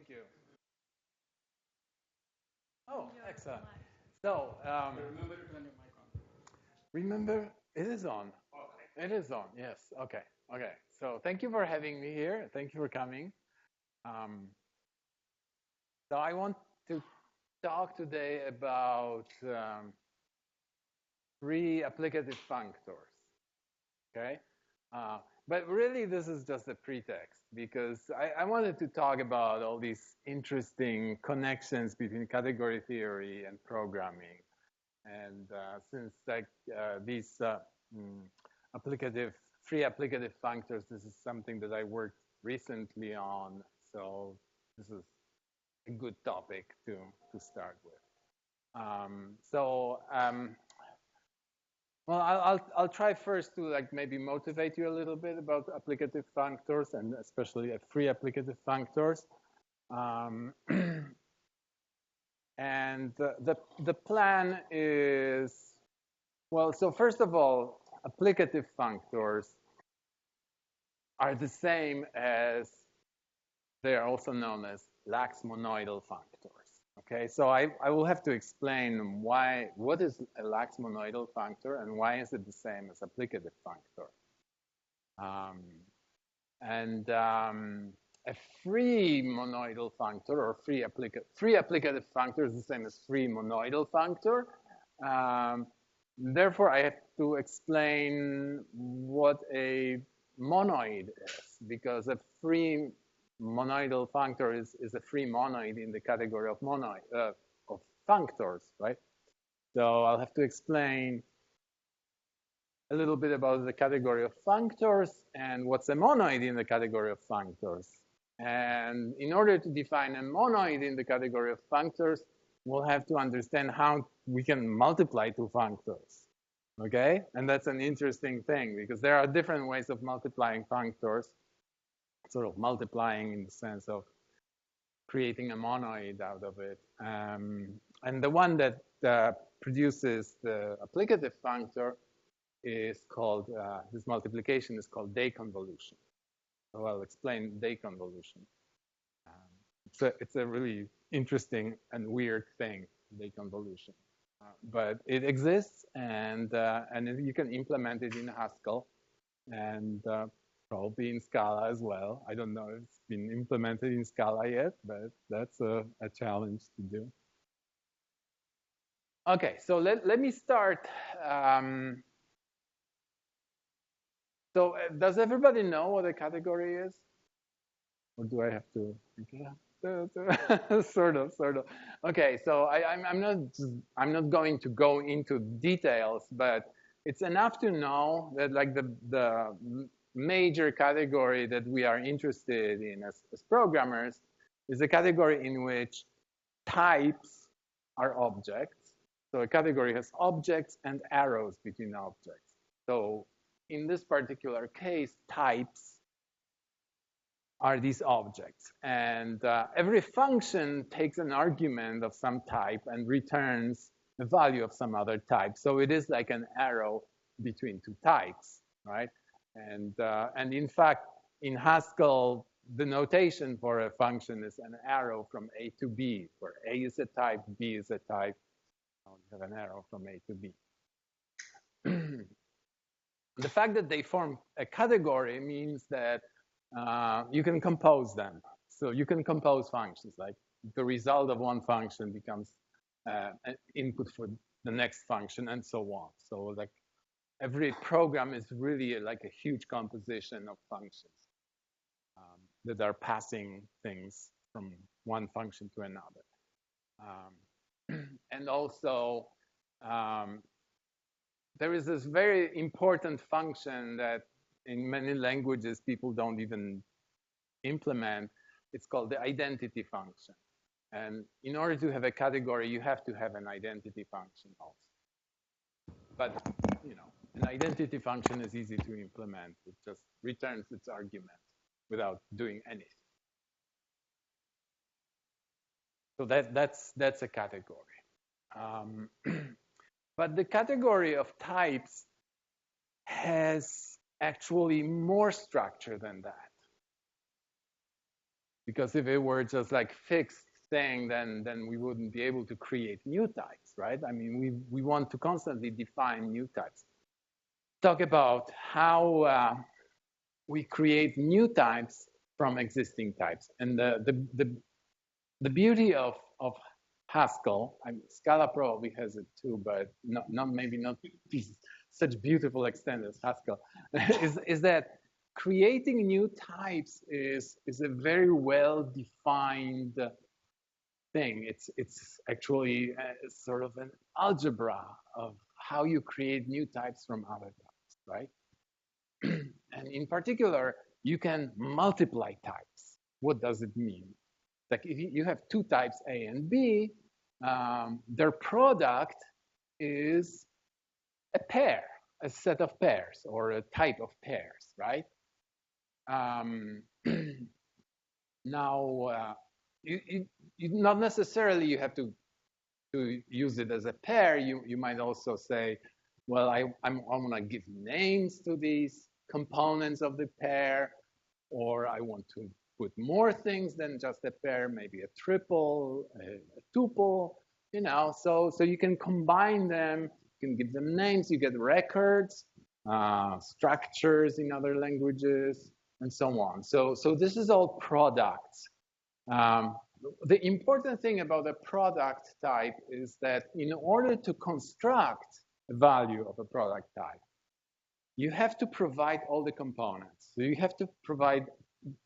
Thank you. Oh, excellent. So, Remember to turn your mic on. remember, it is on. It is on, yes. Okay, okay. So thank you for having me here. Thank you for coming. Um, so I want to talk today about free applicative functors, okay? But really, this is just a pretext because I wanted to talk about all these interesting connections between category theory and programming. And since these applicative, free applicative functors, this is something that I worked recently on. So this is a good topic to start with. Well, I'll try first to maybe motivate you a little bit about applicative functors and especially free applicative functors. Um, and the plan is, well, so first of all, applicative functors are the same as they are also known as lax monoidal functors. Okay, so I will have to explain what is a lax monoidal functor and why is it the same as applicative functor. A free monoidal functor or free applicative functor is the same as free monoidal functor. Therefore, I have to explain what a monoid is, because a free monoidal functor is a free monoid in the category of of functors, right? So I'll have to explain a little bit about the category of functors and what's a monoid in the category of functors. And in order to define a monoid in the category of functors, we'll have to understand how we can multiply two functors. Okay? And that's an interesting thing because there are different ways of multiplying functors, sort of multiplying in the sense of creating a monoid out of it. And the one that produces the applicative functor is called, this multiplication is called deconvolution. So I'll explain deconvolution. It's a really interesting and weird thing, deconvolution. But it exists, and you can implement it in Haskell, and probably in Scala as well. I don't know if it's been implemented in Scala yet, but that's a challenge to do. Okay, so let me start. So does everybody know what a category is? Or do I have to? Yeah. Sort of. Okay, so I'm not going to go into details, but it's enough to know that like the major category that we are interested in as programmers is a category in which types are objects. So a category has objects and arrows between objects. So in this particular case, types are these objects. And every function takes an argument of some type and returns the value of some other type. So it is like an arrow between two types, right? And in fact, in Haskell, the notation for a function is an arrow from A to B, where A is a type, B is a type. You have an arrow from A to B. The fact that they form a category means that you can compose them. So you can compose functions, like the result of one function becomes an input for the next function and so on. So like every program is really like a huge composition of functions that are passing things from one function to another. And also, there is this very important function that in many languages people don't even implement. It's called the identity function. And in order to have a category, you have to have an identity function also. But, you know, an identity function is easy to implement. It just returns its argument without doing anything. So that's a category. But the category of types has actually more structure than that. Because if it were just like fixed thing, then we wouldn't be able to create new types, right? I mean, we want to constantly define new types. Talk about how we create new types from existing types. And the beauty of Haskell, Scala probably has it too, but maybe not such beautiful extent as Haskell, is that creating new types is a very well-defined thing. It's actually sort of an algebra of how you create new types from other types, right? And in particular, you can multiply types. What does it mean? Like if you have two types A and B, their product is a pair, a set of pairs, or a type of pairs, right? Now, you not necessarily you have to use it as a pair. You might also say, well, I want to give names to these components of the pair, or I want to put more things than just a pair, maybe a triple, a tuple, you know. So you can combine them, you can give them names, you get records, structures in other languages, and so on. So this is all products. The important thing about a product type is that in order to construct a value of a product type, you have to provide all the components. So you have to provide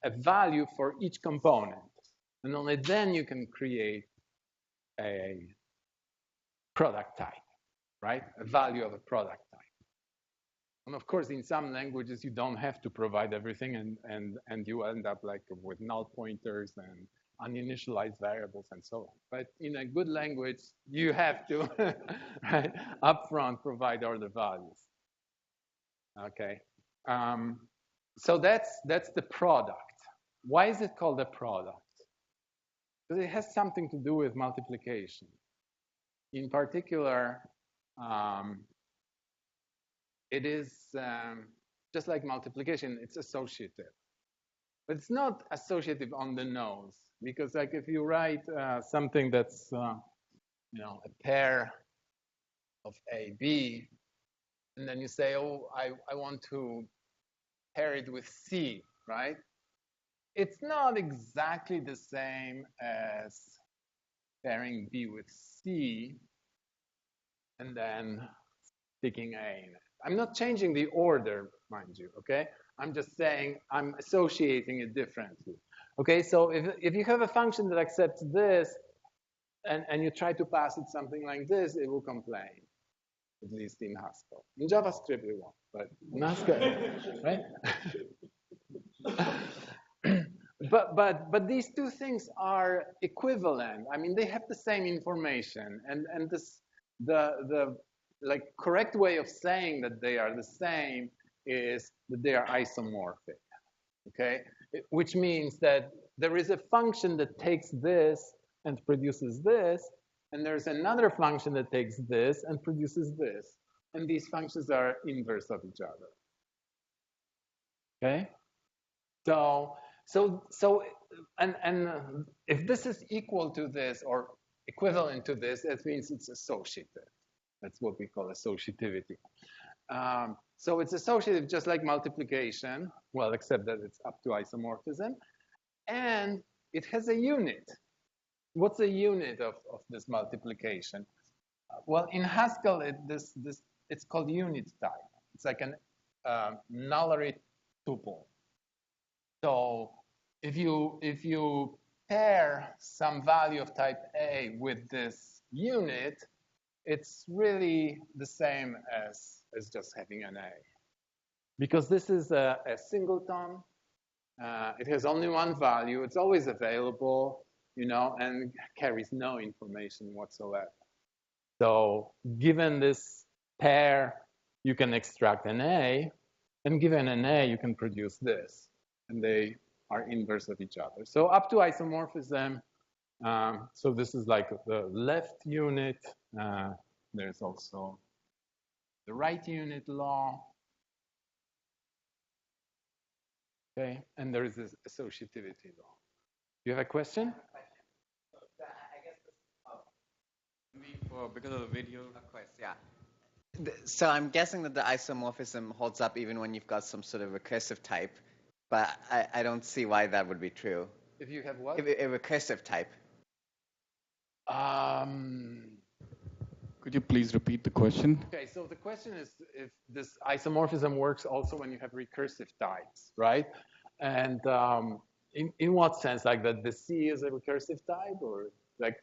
a value for each component. And only then you can create a product type, right? A value of a product type. And of course, in some languages, you don't have to provide everything, and you end up like with null pointers and uninitialized variables and so on. But in a good language, you have to, right, upfront provide all the values. Okay. So that's the product. Why is it called a product? Because it has something to do with multiplication. In particular, it is just like multiplication, it's associative. But it's not associative on the nose, because like if you write something that's you know, a pair of A, B, and then you say, oh, I want to pair it with C, right? It's not exactly the same as pairing B with C and then sticking A in it. I'm not changing the order, mind you, okay? I'm just saying I'm associating it differently. Okay, so if you have a function that accepts this and you try to pass it something like this, it will complain, at least in Haskell. In JavaScript it won't, but in Haskell, right? But these two things are equivalent. I mean, they have the same information, and this the like correct way of saying that they are the same is that they are isomorphic. Okay, which means that there is a function that takes this and produces this, and there's another function that takes this and produces this, and these functions are inverse of each other. Okay, so if this is equal to this or equivalent to this, that means it's associative. That's what we call associativity. So it's associative just like multiplication, well, except that it's up to isomorphism, and it has a unit. What's the unit of this multiplication? Well, in Haskell, it's called unit type. It's like an nullary tuple. So if you pair some value of type A with this unit, it's really the same as just having an A. Because this is a singleton, it has only one value, it's always available, you know, and carries no information whatsoever. So given this pair, you can extract an A, and given an A, you can produce this. And they are inverse of each other. So up to isomorphism, so this is like the left unit. There's also the right unit law. Okay, and there is this associativity law. You have a question? Because of the video. Of course, yeah. So I'm guessing that the isomorphism holds up even when you've got some sort of recursive type, but I don't see why that would be true. If you have what? A recursive type. Could you please repeat the question? Okay, so the question is if this isomorphism works also when you have recursive types, right? And in what sense? Like that the C is a recursive type, or like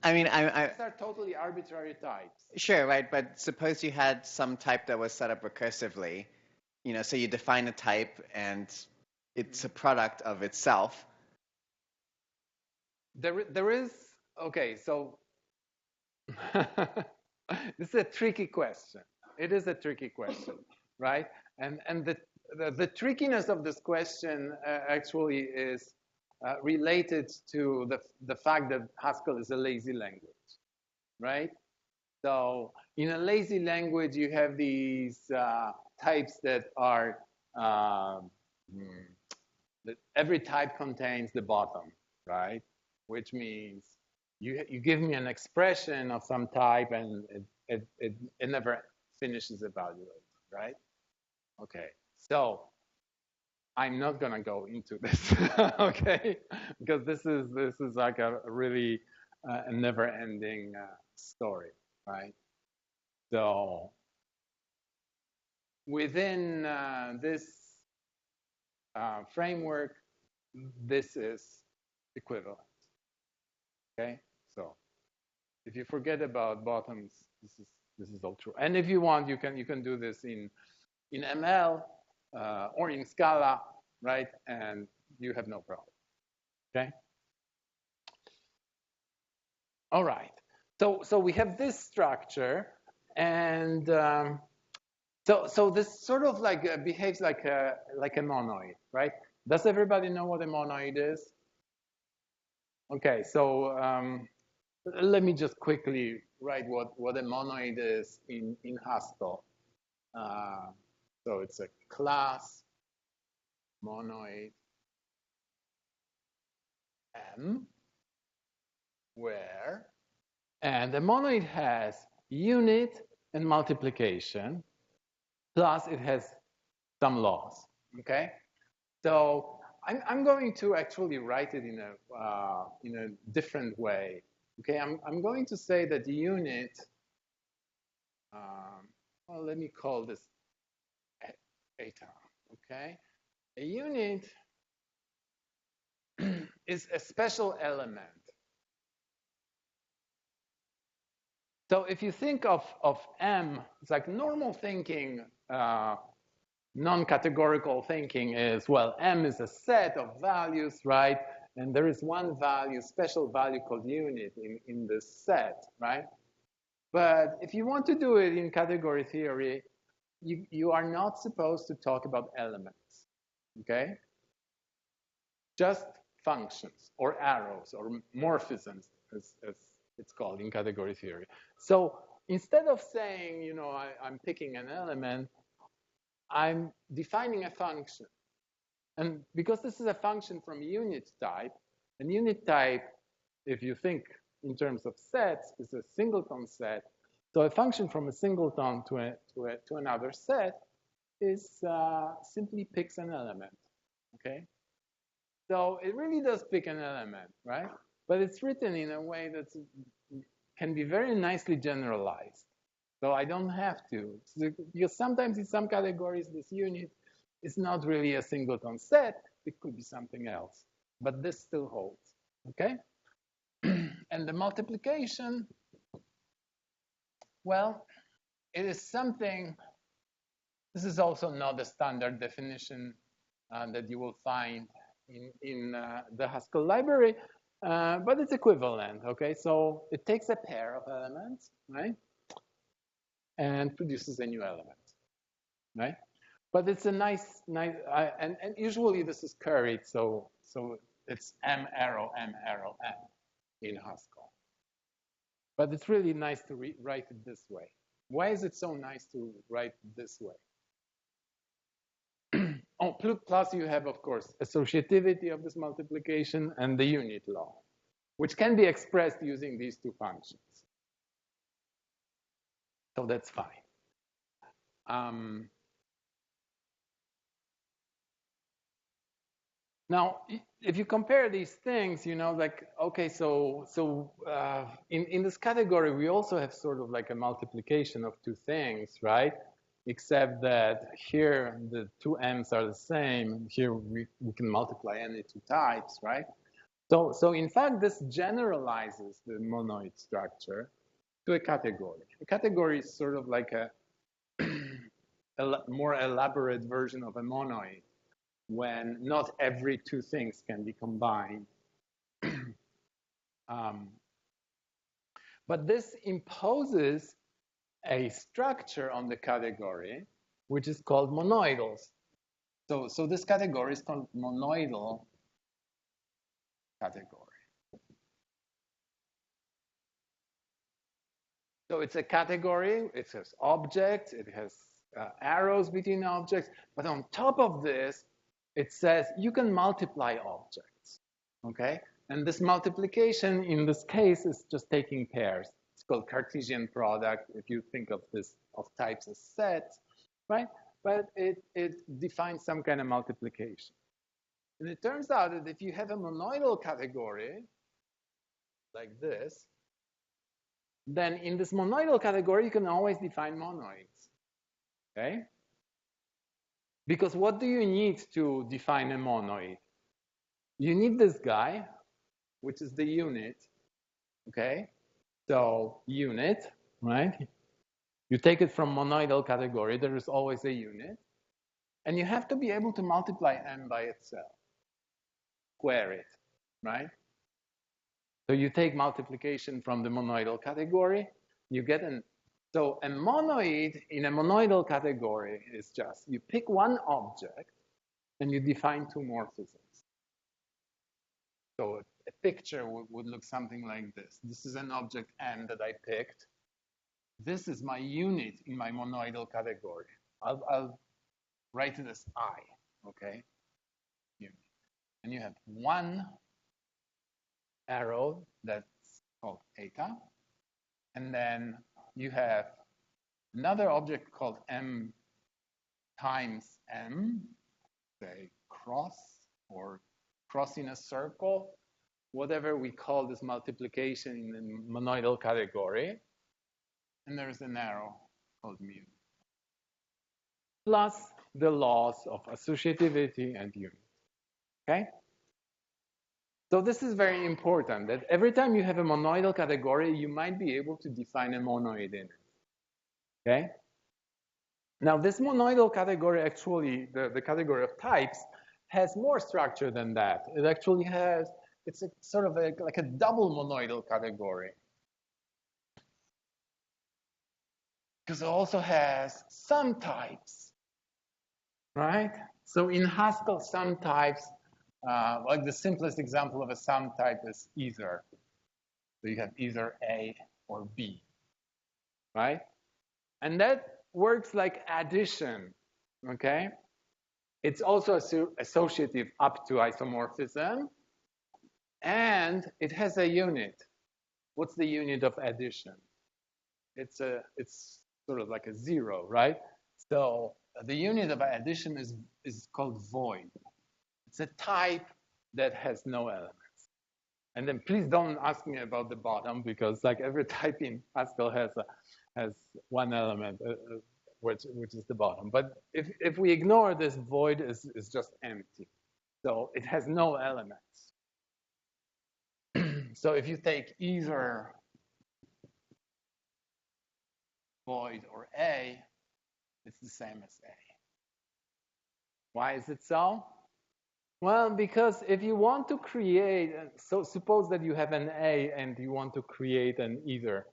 I mean, these are totally arbitrary types. Sure, right, but suppose you had some type that was set up recursively, so you define a type and it's a product of itself. There is, okay, so this is a tricky question. It is a tricky question, right? And the trickiness of this question actually is related to the fact that Haskell is a lazy language, right? So in a lazy language, you have these types that are, that every type contains the bottom, right? Which means you give me an expression of some type and it never finishes evaluating, right? Okay, so I'm not gonna go into this, okay? Because this is like a really a never-ending story, right? So within this framework, this is equivalent, okay? So if you forget about bottoms, this is all true. And if you want, you can do this in ML or in Scala, right? And you have no problem, okay? All right. So we have this structure, and so this sort of like behaves like a monoid, right? Does everybody know what a monoid is? Okay, so let me just quickly write what a monoid is in Haskell. So it's a class monoid M, where, and the monoid has unit and multiplication, plus it has some laws, okay? So I'm going to actually write it in a different way, okay? I'm going to say that the unit, well, let me call this eta, okay? A unit is a special element. So if you think of M, it's like normal thinking, non-categorical thinking is, well, M is a set of values, right? And there is one value, special value called unit in this set, right? But if you want to do it in category theory, you are not supposed to talk about elements, okay? Just functions or arrows or morphisms, as it's called in category theory. So instead of saying, I'm picking an element, I'm defining a function. And because this is a function from a unit type, and unit type, if you think in terms of sets, is a singleton set. So a function from a singleton to another set is simply picks an element, okay? So it really does pick an element, right? But it's written in a way that can be very nicely generalized. So I don't have to, because sometimes in some categories, this unit is not really a singleton set. It could be something else. But this still holds, okay? And the multiplication, well, it is something, this is also not a standard definition that you will find in the Haskell library, but it's equivalent, okay? So it takes a pair of elements, right? And produces a new element, right? But it's a nice, and usually this is curried, so it's M arrow, M arrow, M in Haskell. But it's really nice to write it this way. Why is it so nice to write this way? Oh, plus you have, of course, associativity of this multiplication and the unit law, which can be expressed using these two functions. So that's fine. Now, if you compare these things, you know, like, okay, in this category, we also have sort of like a multiplication of two things, right? Except that here the two m's are the same. Here we can multiply any two types, right? So in fact, this generalizes the monoid structure to a category. A category is sort of like a more elaborate version of a monoid, when not every two things can be combined. But this imposes a structure on the category, which is called monoidals. So this category is called monoidal category. So it's a category, it has objects, it has arrows between objects, but on top of this, it says you can multiply objects, okay? And this multiplication in this case is just taking pairs. It's called Cartesian product if you think of this of types as sets, right? But it defines some kind of multiplication. And it turns out that if you have a monoidal category like this, then in this monoidal category, you can always define monoids, okay? Because what do you need to define a monoid? You need this guy, which is the unit, okay? So unit, right? You take it from monoidal category, there is always a unit. And you have to be able to multiply m by itself, square it, right? So you take multiplication from the monoidal category, you get so a monoid in a monoidal category is just, you pick one object and you define two morphisms. So a picture would look something like this. This is an object m that I picked. This is my unit in my monoidal category. I'll write it as I, okay? Unit. And you have one arrow that's called eta. And then you have another object called m times m, say cross or cross in a circle, whatever we call this multiplication in the monoidal category. And there's an arrow called mu. Plus the laws of associativity and unit, okay? So this is very important, that every time you have a monoidal category, you might be able to define a monoid in it, okay? Now this monoidal category actually, the category of types, has more structure than that. It actually has, it's a sort of like a double monoidal category. Because it also has some types, right? So in Haskell, some types, like the simplest example of a sum type is either. So you have either A or B, right? And that works like addition, okay? It's also associative up to isomorphism, and it has a unit. What's the unit of addition? It's sort of like a zero, right? So the unit of addition is called void. It's a type that has no elements. And then please don't ask me about the bottom, because like every type in Haskell has one element, which is the bottom. But if we ignore this, void is just empty. So it has no elements. So if you take either void or A, it's the same as A. Why is it so? Well, because if you want to create, so suppose that you have an A and you want to create an either,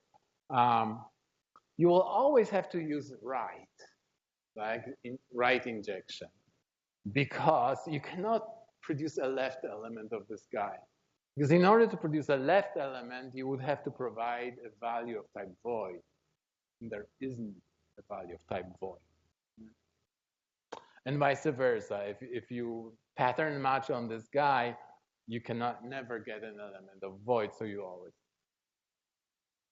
you will always have to use right, like right injection, because you cannot produce a left element of this guy. Because in order to produce a left element, you would have to provide a value of type void. And there isn't a value of type void. And vice versa. If you pattern match on this guy, you cannot never get an element of void, so you always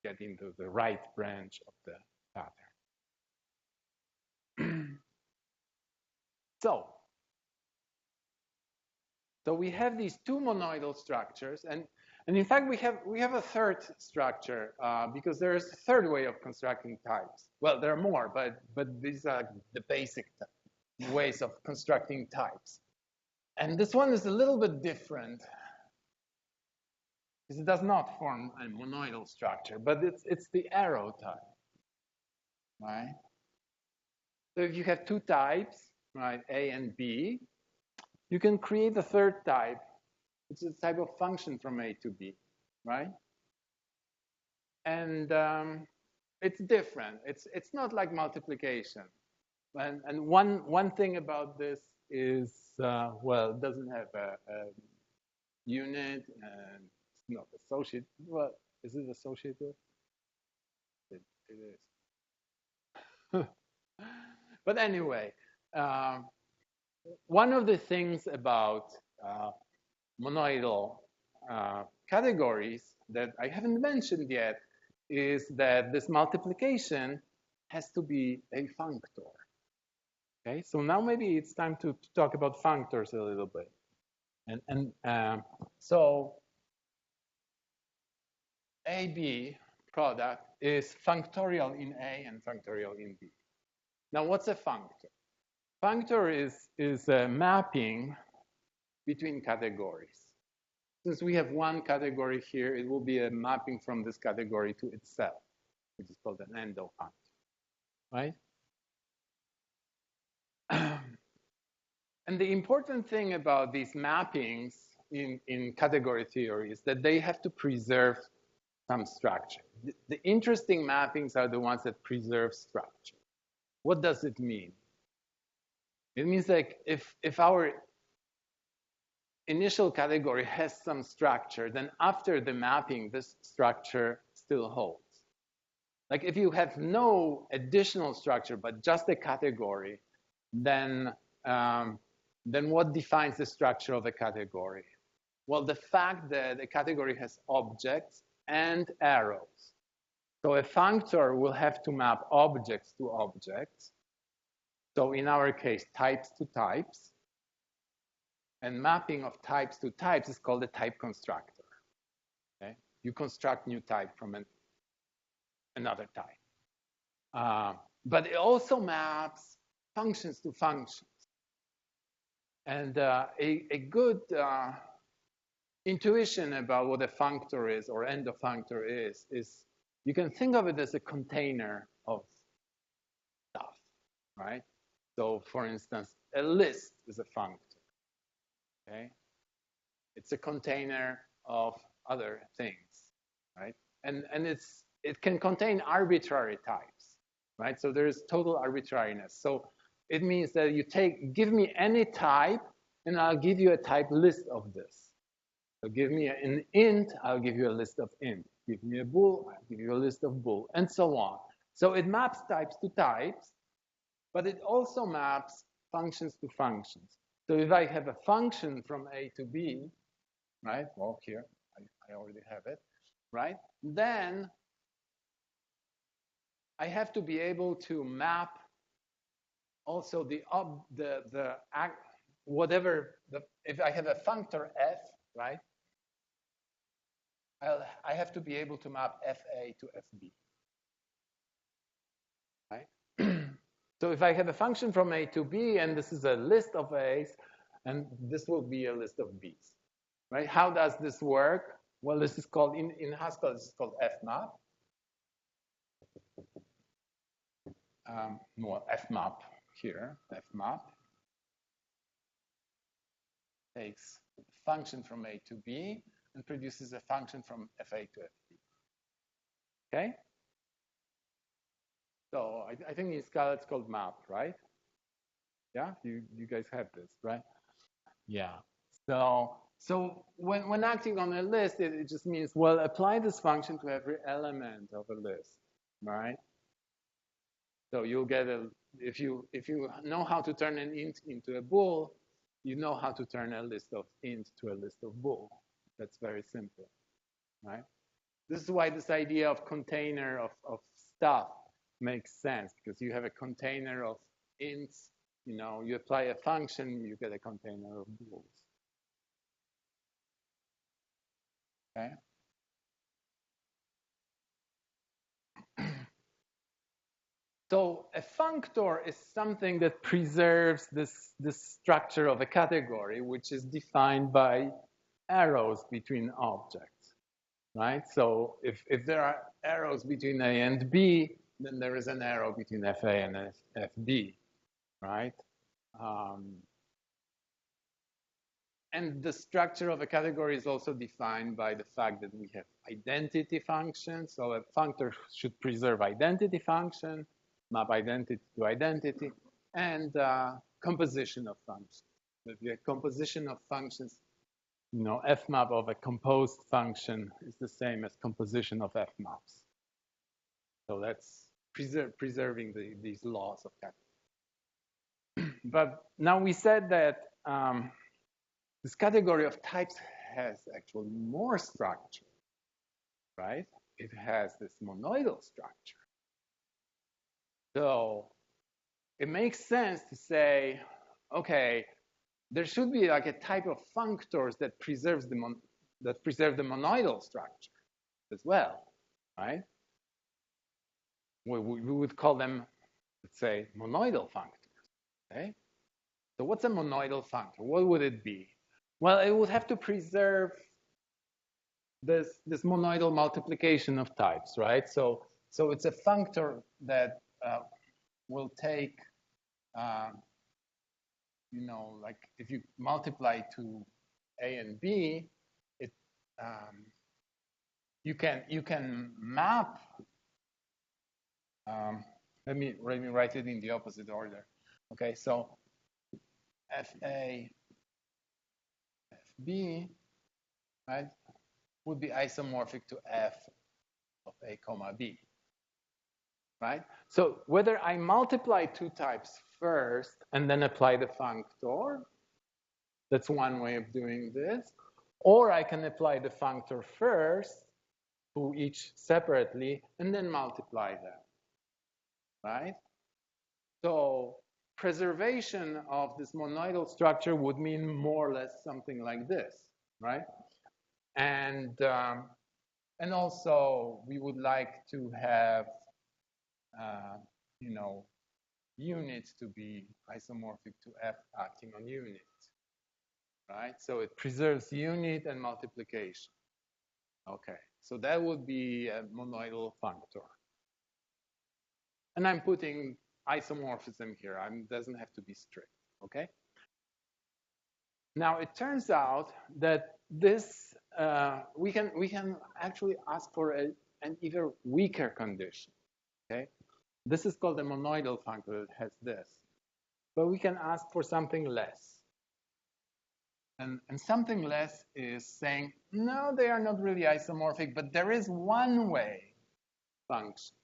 get into the right branch of the pattern. So we have these two monoidal structures, and in fact we have a third structure because there is a third way of constructing types. Well, there are more, but these are the basic ways of constructing types. And this one is a little bit different because it does not form a monoidal structure, but it's the arrow type, right? So if you have two types, right, A and B, you can create a third type. It's a type of function from A to B, right? And it's different. It's not like multiplication. And one thing about this is, well, it doesn't have a unit and it's not associated. Well, is it associated? It is. But anyway, one of the things about monoidal categories that I haven't mentioned yet is that this multiplication has to be a functor. Okay, so now maybe it's time to talk about functors a little bit. So AB product is functorial in A and functorial in B. Now, what's a functor? Functor is a mapping between categories. Since we have one category here, it will be a mapping from this category to itself, which is called an endo functor, right? And the important thing about these mappings in category theory is that they have to preserve some structure. The interesting mappings are the ones that preserve structure. What does it mean? It means like if our initial category has some structure, then after the mapping, this structure still holds. Like if you have no additional structure, but just a category, then what defines the structure of a category? Well, the fact that a category has objects and arrows. So a functor will have to map objects to objects. So in our case, types to types. And mapping of types to types is called a type constructor. Okay? You construct new type from another type. But it also maps functions to functions. And a good intuition about what a functor is or endofunctor is you can think of it as a container of stuff, right? So for instance, a list is a functor, okay? It's a container of other things, right? And it can contain arbitrary types, right? So there's total arbitrariness. So it means that you give me any type and I'll give you a type list of this. So give me an int, I'll give you a list of int. Give me a bool, I'll give you a list of bool, and so on. So it maps types to types, but it also maps functions to functions. So if I have a function from A to B, right? Well, here, I already have it, right? Then I have to be able to map also if I have a functor f, right? I have to be able to map fa to fb, right? So if I have a function from A to B, and this is a list of A's, and this will be a list of B's, right? How does this work? Well, this is called, in Haskell, this is called fmap. Well, fmap here, fmap takes a function from A to B and produces a function from fa to fb, okay? So I think in Scala it's called map, right? Yeah, you guys have this, right? Yeah. So when acting on a list, it just means, well, apply this function to every element of a list, right? So you'll get a If you know how to turn an int into a bool, you know how to turn a list of int to a list of bool. That's very simple, right? This is why this idea of container of stuff makes sense, because you have a container of ints, you apply a function, you get a container of bools. Okay. So a functor is something that preserves this structure of a category, which is defined by arrows between objects, right? So if there are arrows between A and B, then there is an arrow between FA and FB, right? And the structure of a category is also defined by the fact that we have identity functions. So a functor should preserve identity function, map identity to identity, and composition of functions. So if you have composition of functions, fmap of a composed function is the same as composition of fmaps. So that's preserving these laws of category. But now we said that this category of types has actually more structure, right? It has this monoidal structure. So it makes sense to say, okay, there should be like a type of functors that preserve the monoidal structure as well, right? We would call them, let's say, monoidal functors. Okay. So what's a monoidal functor? What would it be? Well, it would have to preserve this monoidal multiplication of types, right? So it's a functor that will take, like if you multiply to A and B, you can map. Let me write it in the opposite order. Okay, so FA, FB, right, would be isomorphic to F of A comma B, right? So whether I multiply two types first and then apply the functor, that's one way of doing this, or I can apply the functor first to each separately and then multiply them, right? So preservation of this monoidal structure would mean more or less something like this, right? And also we would like to have, units to be isomorphic to F acting on units, right? So it preserves unit and multiplication. Okay, so that would be a monoidal functor. And I'm putting isomorphism here. It doesn't have to be strict, okay? Now, it turns out that this, we can actually ask for an even weaker condition, okay? This is called a monoidal functor that has this. But we can ask for something less. And something less is saying, no, they are not really isomorphic, but there is one way function.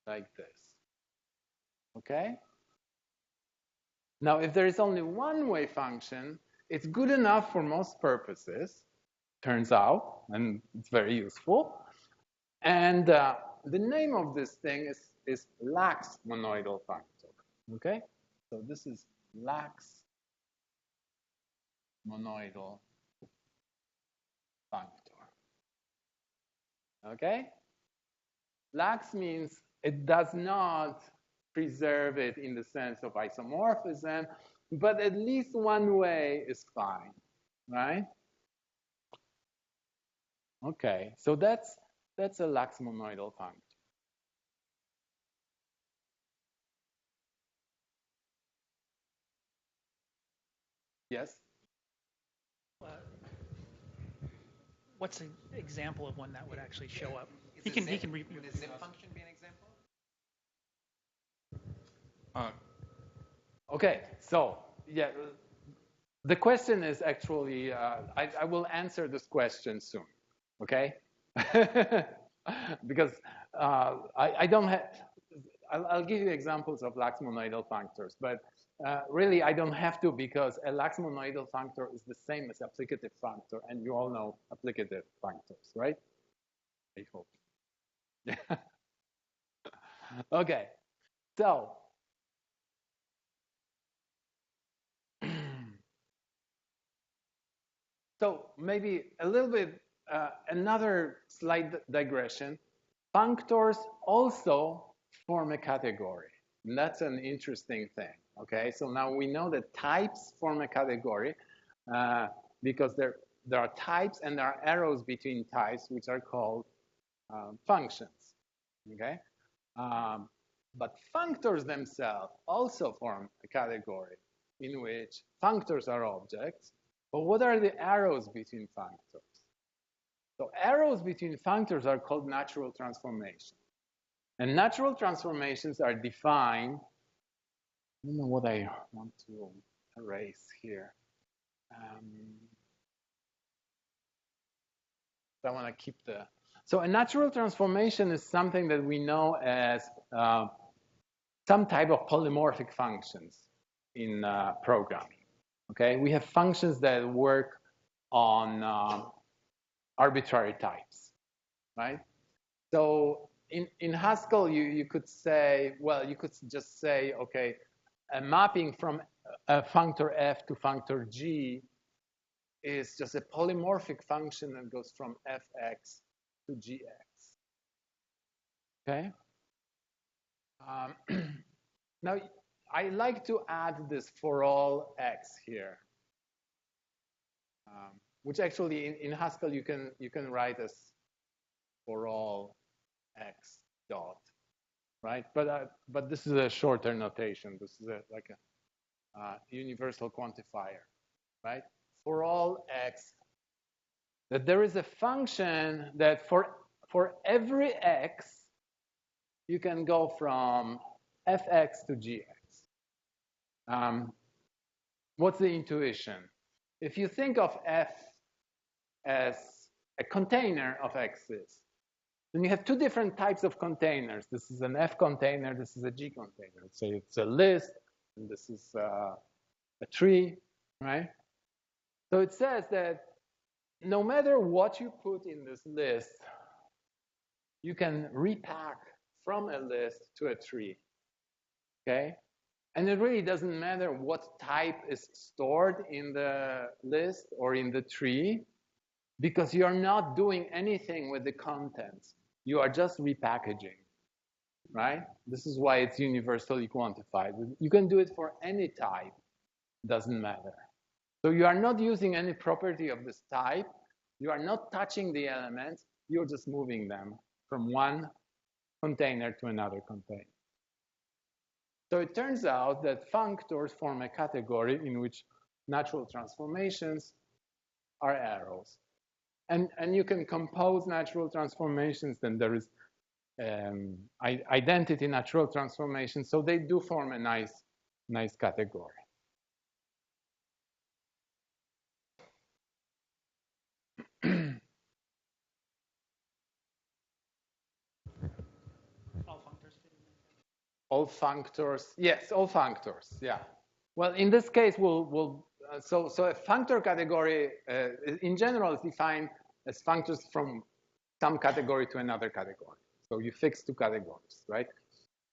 Like this, okay? Now, if there is only one way function, it's good enough for most purposes, turns out, and it's very useful. And the name of this thing is lax monoidal functor, okay? So this is lax monoidal functor, okay? Lax means it does not preserve it in the sense of isomorphism, but at least one way is fine, right? Okay, so that's a lax monoidal functor. Yes? What's an example of one that would actually show up? He Would can a zip function be an example? Okay, so yeah, the question is actually, I will answer this question soon, okay? Because I don't have, I'll give you examples of lax monoidal functors, but really I don't have to because a lax monoidal functor is the same as applicative functor, and you all know applicative functors, right? I hope. Okay, so so maybe a little bit another slight digression. Functors also form a category. And that's an interesting thing. Okay, so now we know that types form a category because there are types and there are arrows between types, which are called functions. Okay, but functors themselves also form a category in which functors are objects. But what are the arrows between functors? So arrows between functors are called natural transformations. And natural transformations are defined. I don't know what I want to erase here. I want to keep the. So a natural transformation is something that we know as some type of polymorphic functions in programming. Okay, we have functions that work on arbitrary types, right? So in Haskell, you could say, well, you could just say, okay, a mapping from a functor f to functor g is just a polymorphic function that goes from fx to gx. Okay. Now, I like to add this for all x here, which actually in Haskell you can write as for all x dot, right? But this is a shorter notation. This is like a universal quantifier, right? For all x, that there is a function that for every x, you can go from fx to gx. What's the intuition? If you think of f as a container of x's, then you have two different types of containers. This is an f container, this is a g container. So it's a list, and this is a tree, right? So it says that no matter what you put in this list, you can repack from a list to a tree, okay? And it really doesn't matter what type is stored in the list or in the tree, because you're not doing anything with the contents. You are just repackaging, right? This is why it's universally quantified. You can do it for any type, doesn't matter. So you are not using any property of this type. You are not touching the elements. You're just moving them from one container to another container. So it turns out that functors form a category in which natural transformations are arrows. And you can compose natural transformations, then there is identity natural transformations. So they do form a nice category. All functors, yes, all functors, yeah. Well, in this case, so a functor category in general is defined as functors from some category to another category. So you fix two categories, right?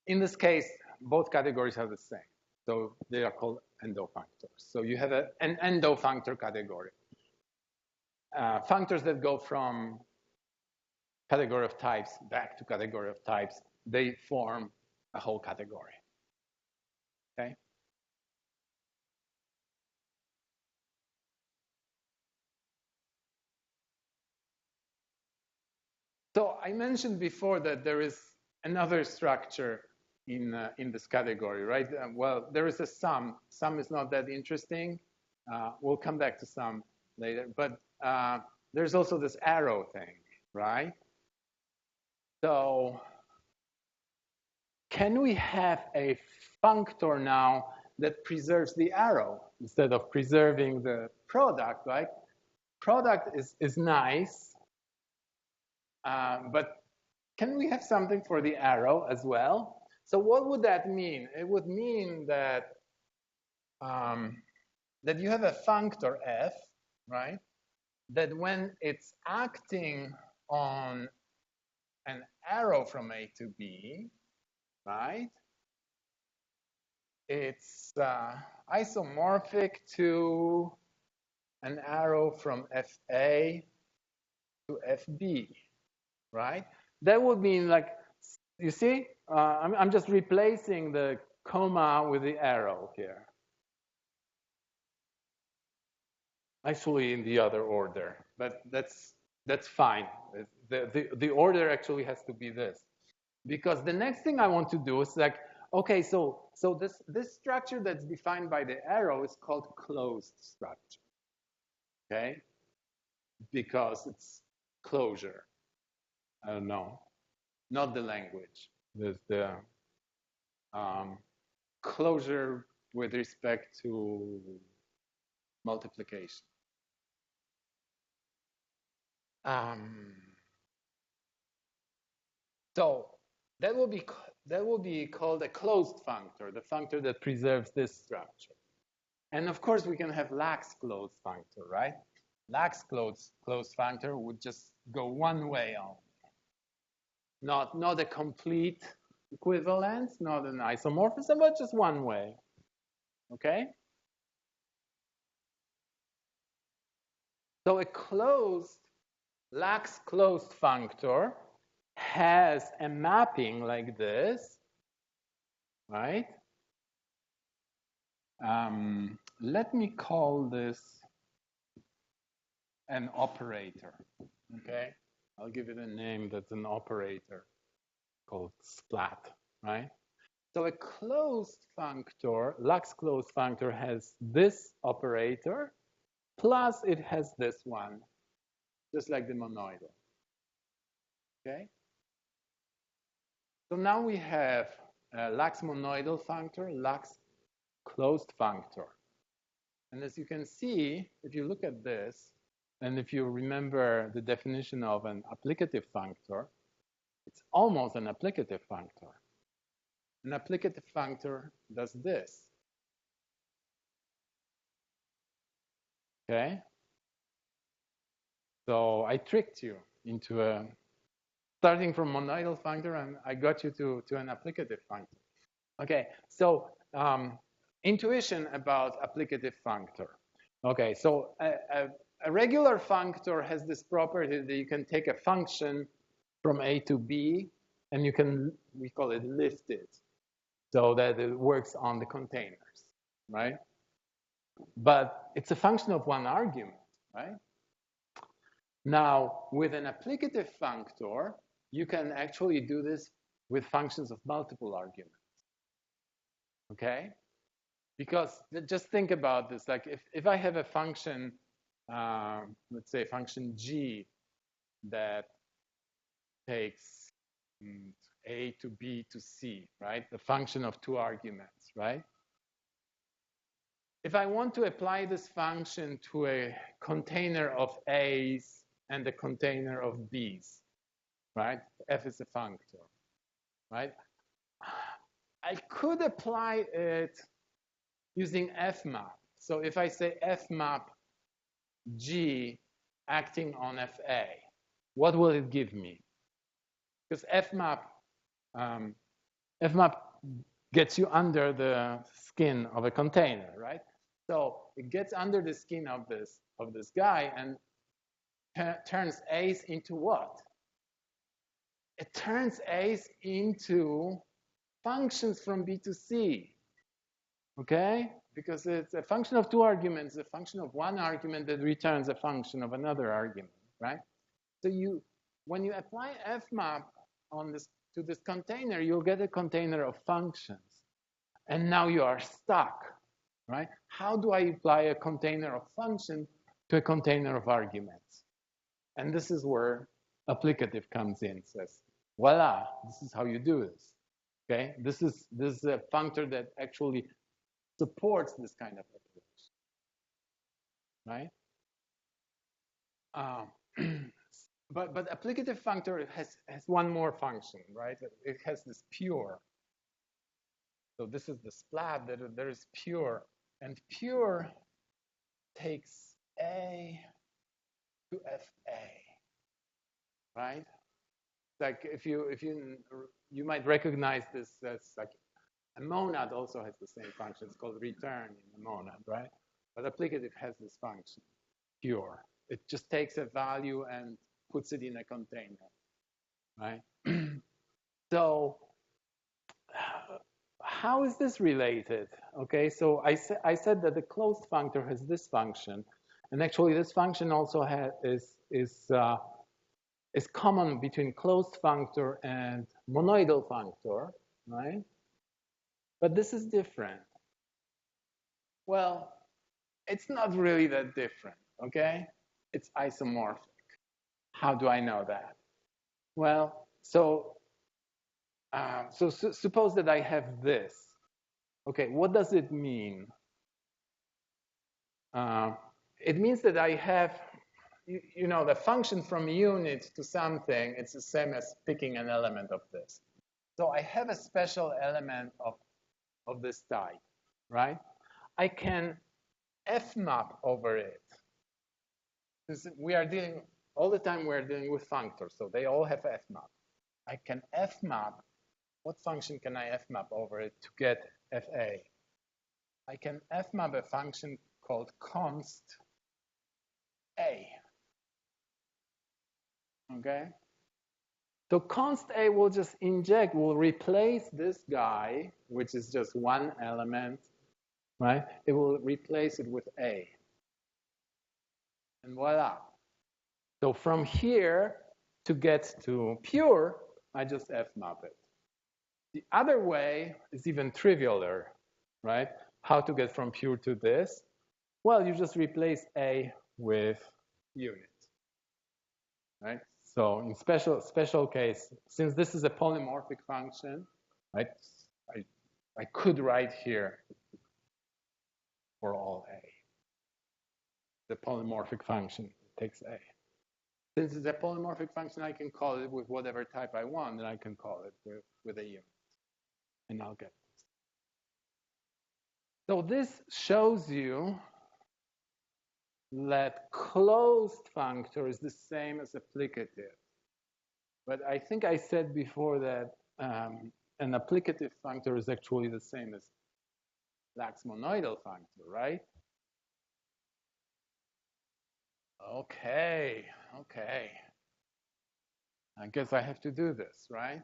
In this case, both categories are the same. So they are called endofunctors. So you have an endofunctor category. Functors that go from category of types back to category of types, they form a whole category, okay? So I mentioned before that there is another structure in this category, right? Well, there is a sum. Sum is not that interesting. We'll come back to sum later. But there's also this arrow thing, right? So can we have a functor now that preserves the arrow instead of preserving the product, right? Product is nice, but can we have something for the arrow as well? So what would that mean? It would mean that that you have a functor f, right? That when it's acting on an arrow from A to B, right? It's isomorphic to an arrow from FA to FB, right? That would mean, like, you see, I'm just replacing the comma with the arrow here. Actually, in the other order, but that's fine. The order actually has to be this, because the next thing I want to do is like, okay, so this structure that's defined by the arrow is called closed structure. Okay, because it's closure. I don't know, not the language. There's the closure with respect to multiplication. So that will be called a closed functor, the functor that preserves this structure. And of course, we can have lax closed functor, right? Lax closed functor would just go one way only. Not a complete equivalence, not an isomorphism, but just one way. Okay? So a lax closed functor has a mapping like this, right? Let me call this an operator, okay? I'll give it a name that's an operator called splat, right? So a closed functor, lax closed functor, has this operator, plus it has this one, just like the monoidal, okay? So now we have a lax monoidal functor, lax closed functor. And as you can see, if you look at this, and if you remember the definition of an applicative functor, it's almost an applicative functor. An applicative functor does this. Okay? So I tricked you into starting from monoidal functor, and I got you to an applicative functor. Okay, so intuition about applicative functor. Okay, so a regular functor has this property that you can take a function from A to B, and you can, we call it lift it, so that it works on the containers, right? But it's a function of one argument, right? Now, with an applicative functor, you can actually do this with functions of multiple arguments, okay? Because just think about this, like if I have a function, let's say function g that takes A to B to C, right? The function of two arguments, right? If I want to apply this function to a container of A's and a container of B's, right? F is a functor, right? I could apply it using fmap. So if I say fmap G acting on FA, what will it give me? Because fmap gets you under the skin of a container, right? So it gets under the skin of this guy and turns A's into what? It turns A's into functions from B to C, okay? Because it's a function of two arguments, a function of one argument that returns a function of another argument, right? So when you apply fmap to this container, you'll get a container of functions. And now you are stuck, right? How do I apply a container of function to a container of arguments? And this is where applicative comes in, says, voila, this is how you do this, okay? This is a functor that actually supports this kind of approach, right? but applicative functor has one more function, right? It has this pure. So this is the splat that there is pure, and pure takes A to FA, right? Like if you might recognize this as like a monad also has the same function. It's called return in a monad, right? But applicative has this function, pure. It just takes a value and puts it in a container, right? So how is this related? Okay, so I said that the closed functor has this function, and actually this function also is common between closed functor and monoidal functor, right? But this is different. Well, it's not really that different, okay? It's isomorphic. How do I know that? Well, so suppose that I have this. Okay, what does it mean? It means that I have, you know, the function from unit to something, it's the same as picking an element of this. So I have a special element of this type, right? I can F-map over it. We are dealing, all the time we're dealing with functors, so they all have F-map. I can F-map, what function can I F-map over it to get FA? I can F-map a function called const A. Okay? So const A will just inject, will replace this guy, which is just one element, right? It will replace it with A. And voila. So from here to get to pure, I just F-map it. The other way is even trivialer, right? How to get from pure to this? Well, you just replace A with unit, right? So in special case, since this is a polymorphic function, right? I could write here for all A. The polymorphic function takes A. Since it's a polymorphic function, I can call it with whatever type I want, and I can call it with a unit. And I'll get this. So this shows you that closed functor is the same as applicative. But I think I said before that an applicative functor is actually the same as Lax monoidal functor, right? Okay. I guess I have to do this, right?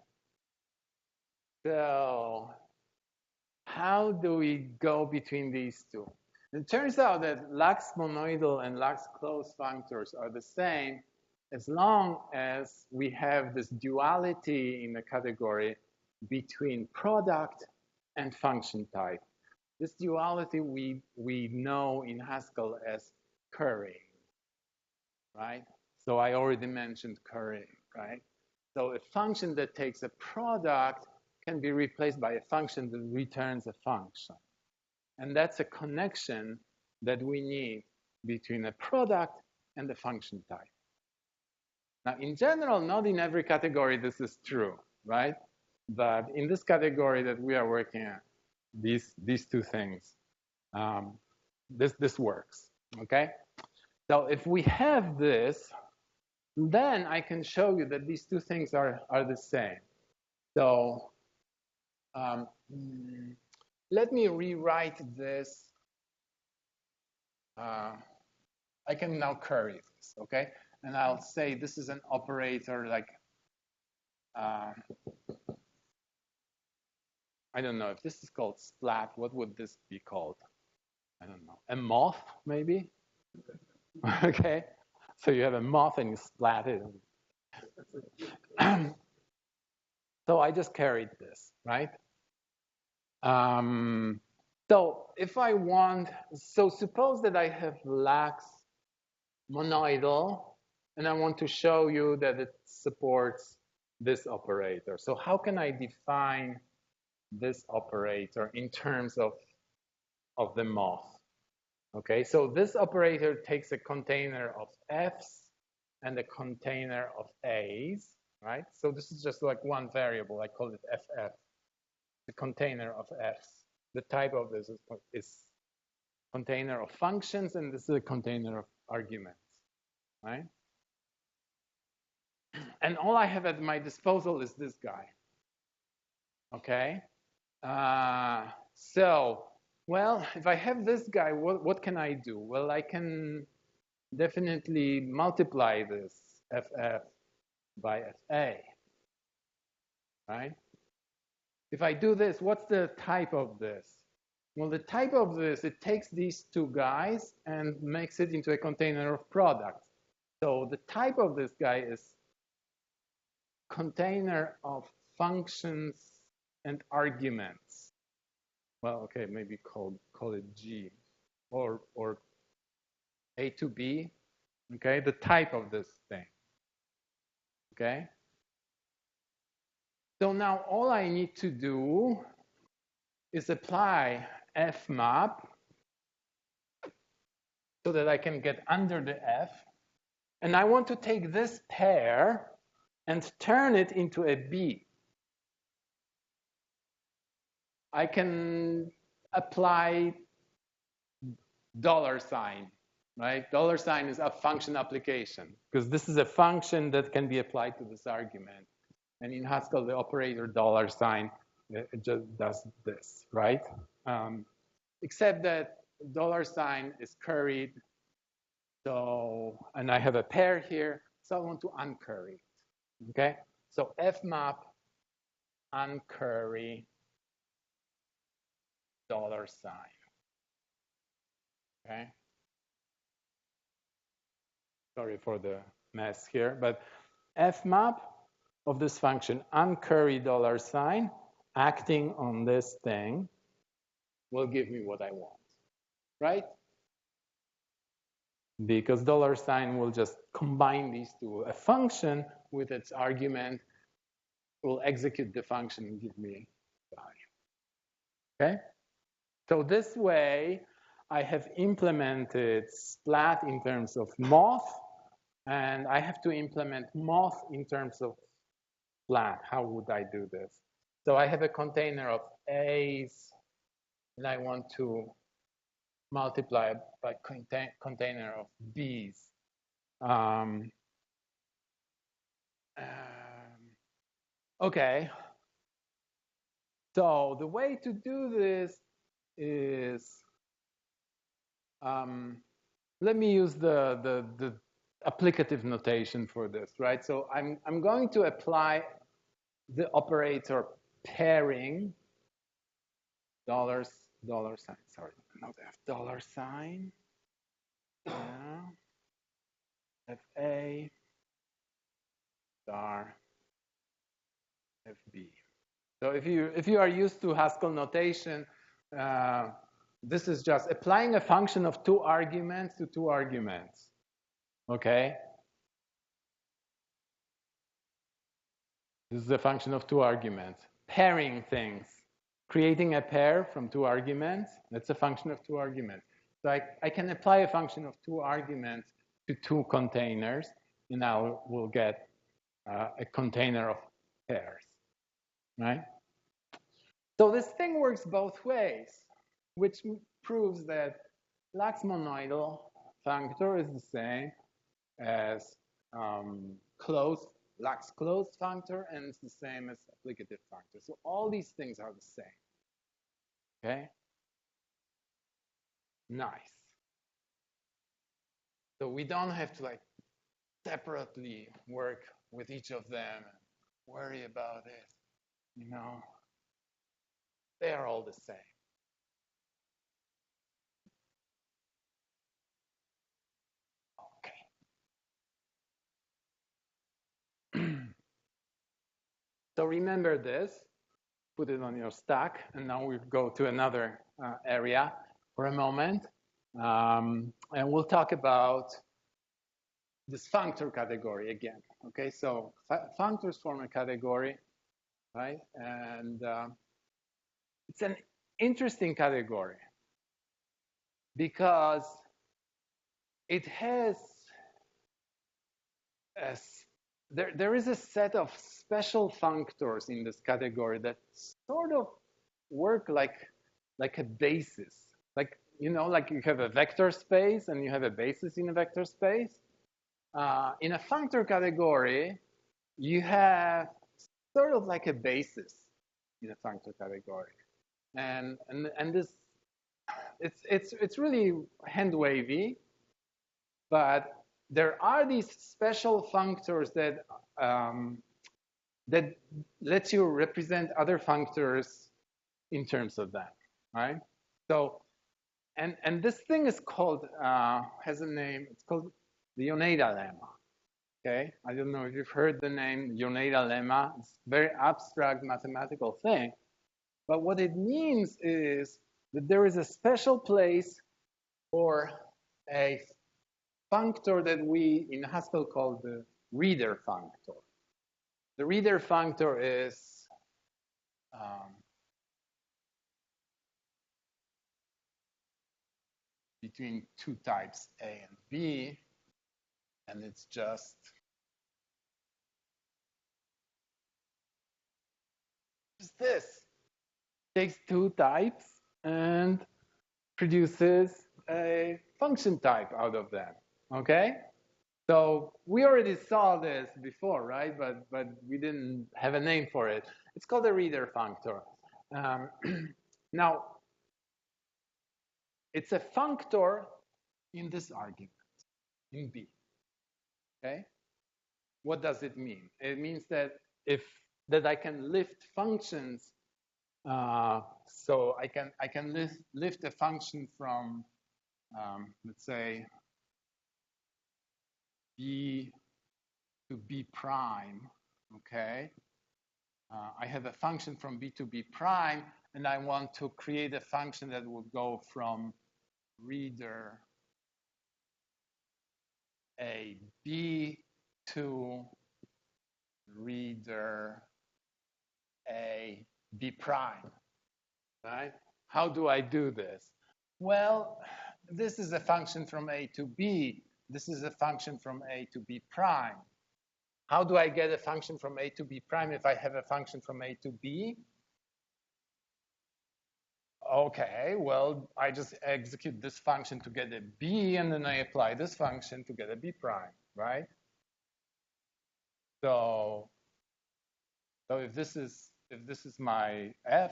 So how do we go between these two? It turns out that Lax monoidal and Lax closed functors are the same as long as we have this duality in the category between product and function type. This duality we know in Haskell as currying, right? So I already mentioned currying, right? So a function that takes a product can be replaced by a function that returns a function. And that's a connection that we need between a product and the function type. Now, in general, not in every category this is true, right? But in this category that we are working at, these two things, this works, okay? So if we have this, then I can show you that these two things are the same. So let me rewrite this. I can now curry this, okay? And I'll say this is an operator like, I don't know if this is called splat, what would this be called? I don't know, a moth maybe? Okay, so you have a moth and you splat it. So I just carried this, right? So if I want, so suppose that I have Lax monoidal, and I want to show you that it supports this operator. So how can I define this operator in terms of the moth? Okay, so this operator takes a container of f's and a container of A's, right? So this is just like one variable. I call it FF, the container of F's. The type of this is container of functions, and this is a container of arguments, right? And all I have at my disposal is this guy, okay? So, well, if I have this guy, what can I do? Well, I can definitely multiply this FF by FA, right? If I do this, what's the type of this? Well, the type of this, it takes these two guys and makes it into a container of products. So the type of this guy is container of functions and arguments. Well, okay, maybe call it G or A to B, okay, the type of this thing, okay? So now all I need to do is apply fmap so that I can get under the F. And I want to take this pair and turn it into a B. I can apply $, right? $sign is a function application because this is a function that can be applied to this argument. And in Haskell, the operator $, it just does this, right? Except that $sign is curried. So, and I have a pair here, so I want to uncurry it, okay? So fmap uncurry $sign, okay? Sorry for the mess here, but fmap of this function uncurry $sign acting on this thing will give me what I want, right? Because $sign will just combine these two. A function with its argument will execute the function and give me value. Okay? So this way, I have implemented splat in terms of moth, and I have to implement moth in terms of splat. How would I do this? So I have a container of A's, and I want to multiply by container of B's. Okay. So the way to do this is, let me use the applicative notation for this, right? So I'm going to apply the operator pairing $sign, sorry, not F $sign, yeah, FA star FB. So if you are used to Haskell notation, this is just applying a function of two arguments to two arguments, okay? This is a function of two arguments. Pairing things, creating a pair from two arguments, that's a function of two arguments. So I can apply a function of two arguments to two containers, and now we'll get a container of pairs, right? So this thing works both ways, which proves that Lax monoidal functor is the same as Lax closed functor, and it's the same as applicative functor. So all these things are the same. Okay? Nice. So we don't have to like separately work with each of them and worry about it. You know, they are all the same. Okay. So remember this, put it on your stack, and now we'll go to another area for a moment. And we'll talk about this functor category again. Okay, so functors form a category, right? And it's an interesting category because it has there is a set of special functors in this category that sort of work like a basis. Like, you know, like you have a vector space and you have a basis in a vector space. In a functor category, you have sort of like a basis in a functor category. And this, it's really hand wavy, but there are these special functors that that lets you represent other functors in terms of that, right? So, and this thing is called, has a name, it's called the Yone Dilemma, okay? I don't know if you've heard the name Yone Dilemma. It's a very abstract mathematical thing, but what it means is that there is a special place for a functor that we in Haskell call the reader functor. The reader functor is between two types A and B, and it's just this. It takes two types and produces a function type out of them, okay? So we already saw this before, right? But we didn't have a name for it. It's called a reader functor. Now, it's a functor in this argument, in B, okay? What does it mean? It means that I can lift functions. So I can lift a function from, let's say, B to B prime, okay? I have a function from B to B prime, and I want to create a function that would go from reader A B to reader A B prime, right? How do I do this? Well, this is a function from A to B. This is a function from A to B prime. How do I get a function from A to B prime if I have a function from A to B? Okay, well, I just execute this function to get a B, and then I apply this function to get a B prime, right? So if this is my F,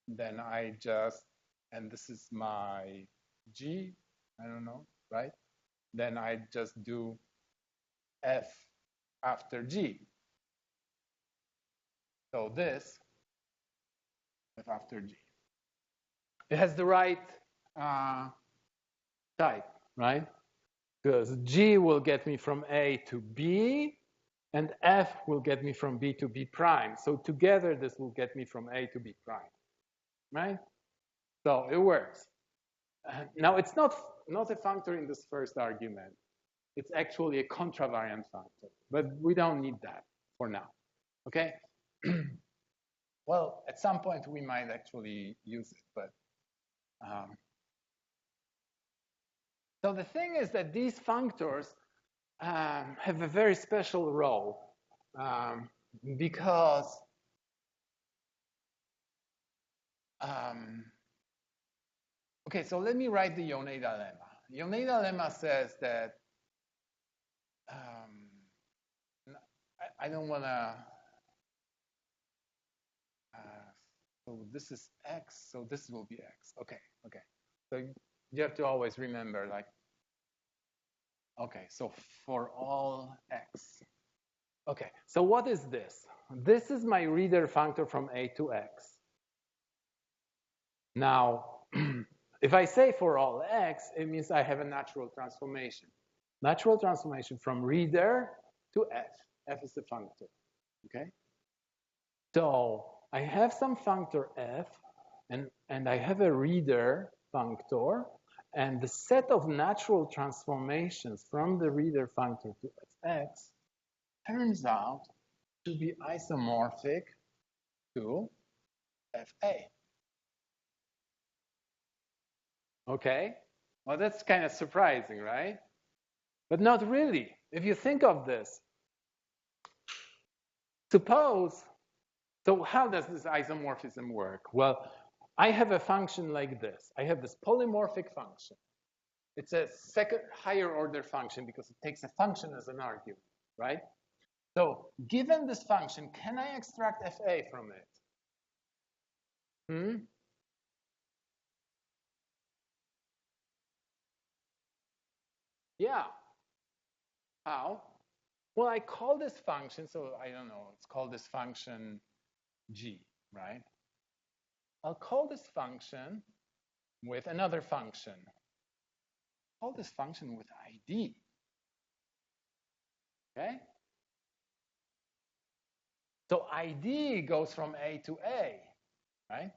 then I just, and this is my G, I don't know, right? Then I just do F after G. So this, F after G. It has the right type, right? Because G will get me from A to B, and F will get me from B to B prime. So together, this will get me from A to B prime, right? So it works. Now, it's not a functor in this first argument. It's actually a contravariant functor, but we don't need that for now, okay? Well, at some point, we might actually use it, but so the thing is that these functors have a very special role because okay, so let me write the Yone Dilemma. Yone Dilemma says that I don't want to. So this is x, so this will be x. Okay. So you have to always remember, like, okay, so for all x. Okay, so what is this? This is my reader functor from A to x. Now, if I say for all x, it means I have a natural transformation. Natural transformation from reader to f. F is the functor, okay? So I have some functor f, and I have a reader functor, and the set of natural transformations from the reader functor to fx turns out to be isomorphic to fa. Okay, well, that's kind of surprising, right? But not really. If you think of this, suppose, so how does this isomorphism work? Well, I have a function like this. I have this polymorphic function. It's a second higher order function because it takes a function as an argument, right? So given this function, can I extract FA from it? Yeah. How? Well, I call this function, so I don't know, let's call this function G, right? I'll call this function with another function. Call this function with ID. Okay? So ID goes from A to A, right?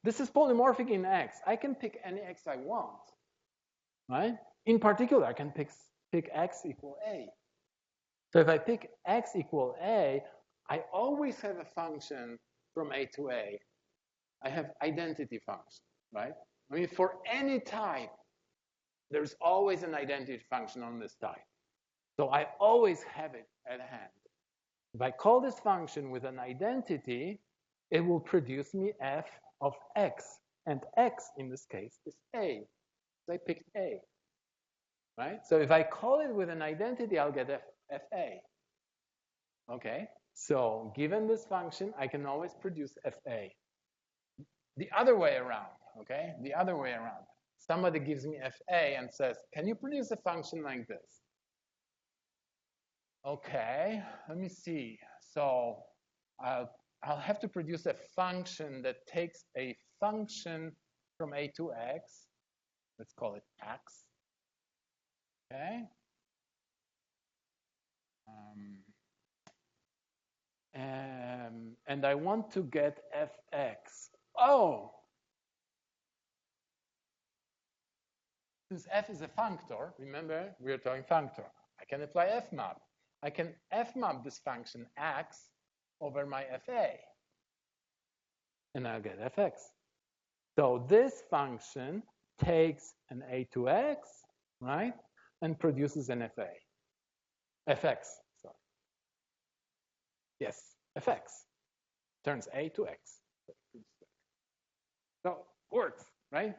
This is polymorphic in X. I can pick any X I want, right? In particular, I can pick X equal A. So if I pick X equal A, I always have a function from A to A. I have identity function, right? I mean, for any type, there's always an identity function on this type. So I always have it at hand. If I call this function with an identity, it will produce me f of x. And x, in this case, is a. So I picked a, right? So if I call it with an identity, I'll get fa. Okay? So given this function, I can always produce fa. The other way around, okay? The other way around. Somebody gives me fa and says, can you produce a function like this? Okay, let me see. So I'll have to produce a function that takes a function from A to X. Let's call it X. Okay. And I want to get fx. Oh! Since f is a functor, remember, we are talking functor. I can apply fmap. I can fmap this function x over my fa. And I'll get fx. So this function takes an a to x, right? And produces an fa. fx, sorry. Yes, fx. Turns a to x. So works, right?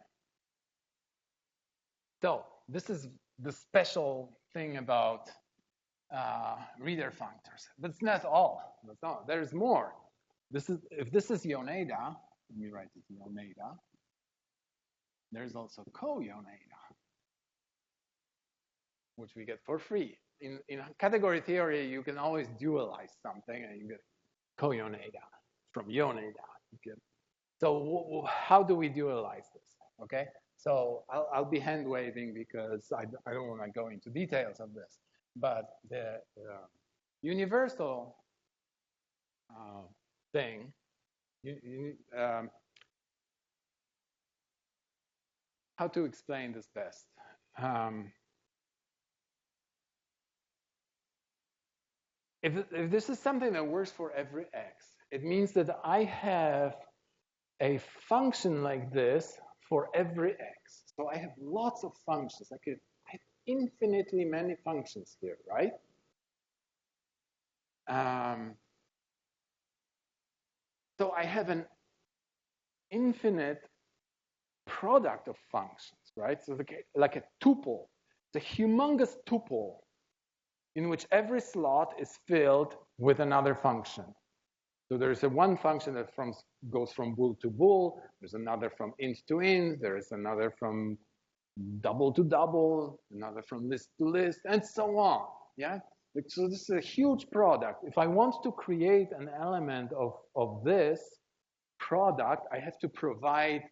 So this is the special thing about reader functors. But it's not all. That's not. There's more. If this is Yoneda, let me write it Yoneda. There's also co-Yoneda, which we get for free. In category theory, you can always dualize something, and you get co-Yoneda from Yoneda. So how do we dualize this? Okay. So I'll be hand waving because I don't want to go into details of this. But the universal thing, how to explain this best? If this is something that works for every x, it means that I have a function like this for every x. So I have lots of functions. I have infinitely many functions here, right? So I have an infinite product of functions, right? So like a tuple, it's a humongous tuple in which every slot is filled with another function. So there's one function that goes from bool to bool. There's another from int to int. There's another from double to double, another from list to list, and so on. Yeah. So this is a huge product. If I want to create an element of this product, I have to provide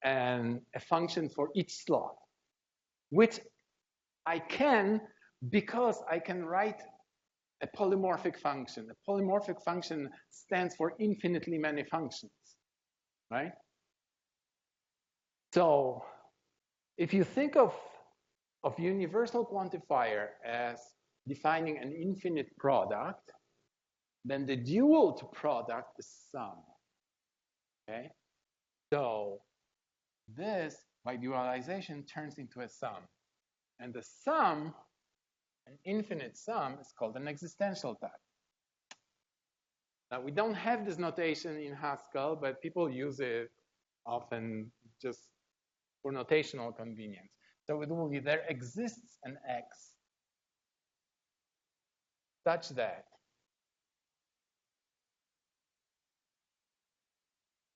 a function for each slot, which I can because I can write a polymorphic function. A polymorphic function stands for infinitely many functions, right? So if you think of universal quantifier as defining an infinite product, then the dual to product is sum, okay? So this, by dualization, turns into a sum. And the sum An infinite sum is called an existential type. Now, we don't have this notation in Haskell, but people use it often just for notational convenience. So it will be there exists an X such that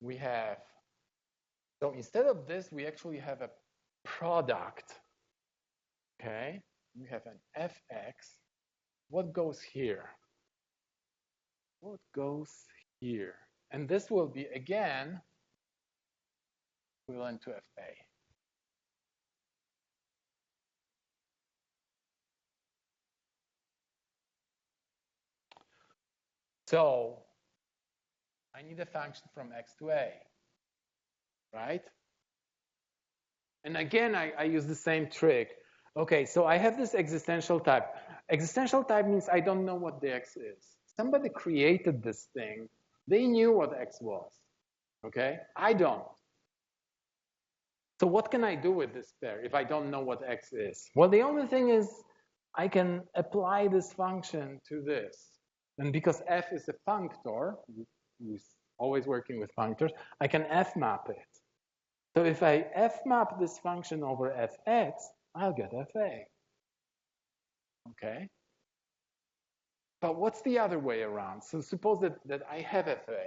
we have, so instead of this, we actually have a product, okay? We have an fx. What goes here? What goes here? And this will be, again, equivalent to fa. So I need a function from x to a, right? And again, I use the same trick. Okay, so I have this existential type. Existential type means I don't know what the x is. Somebody created this thing. They knew what x was, okay? I don't. So what can I do with this pair if I don't know what x is? Well, the only thing is I can apply this function to this. And because f is a functor, who's always working with functors, I can f-map it. So if I f-map this function over fx, I'll get fa. Okay? But what's the other way around? So suppose that I have fa,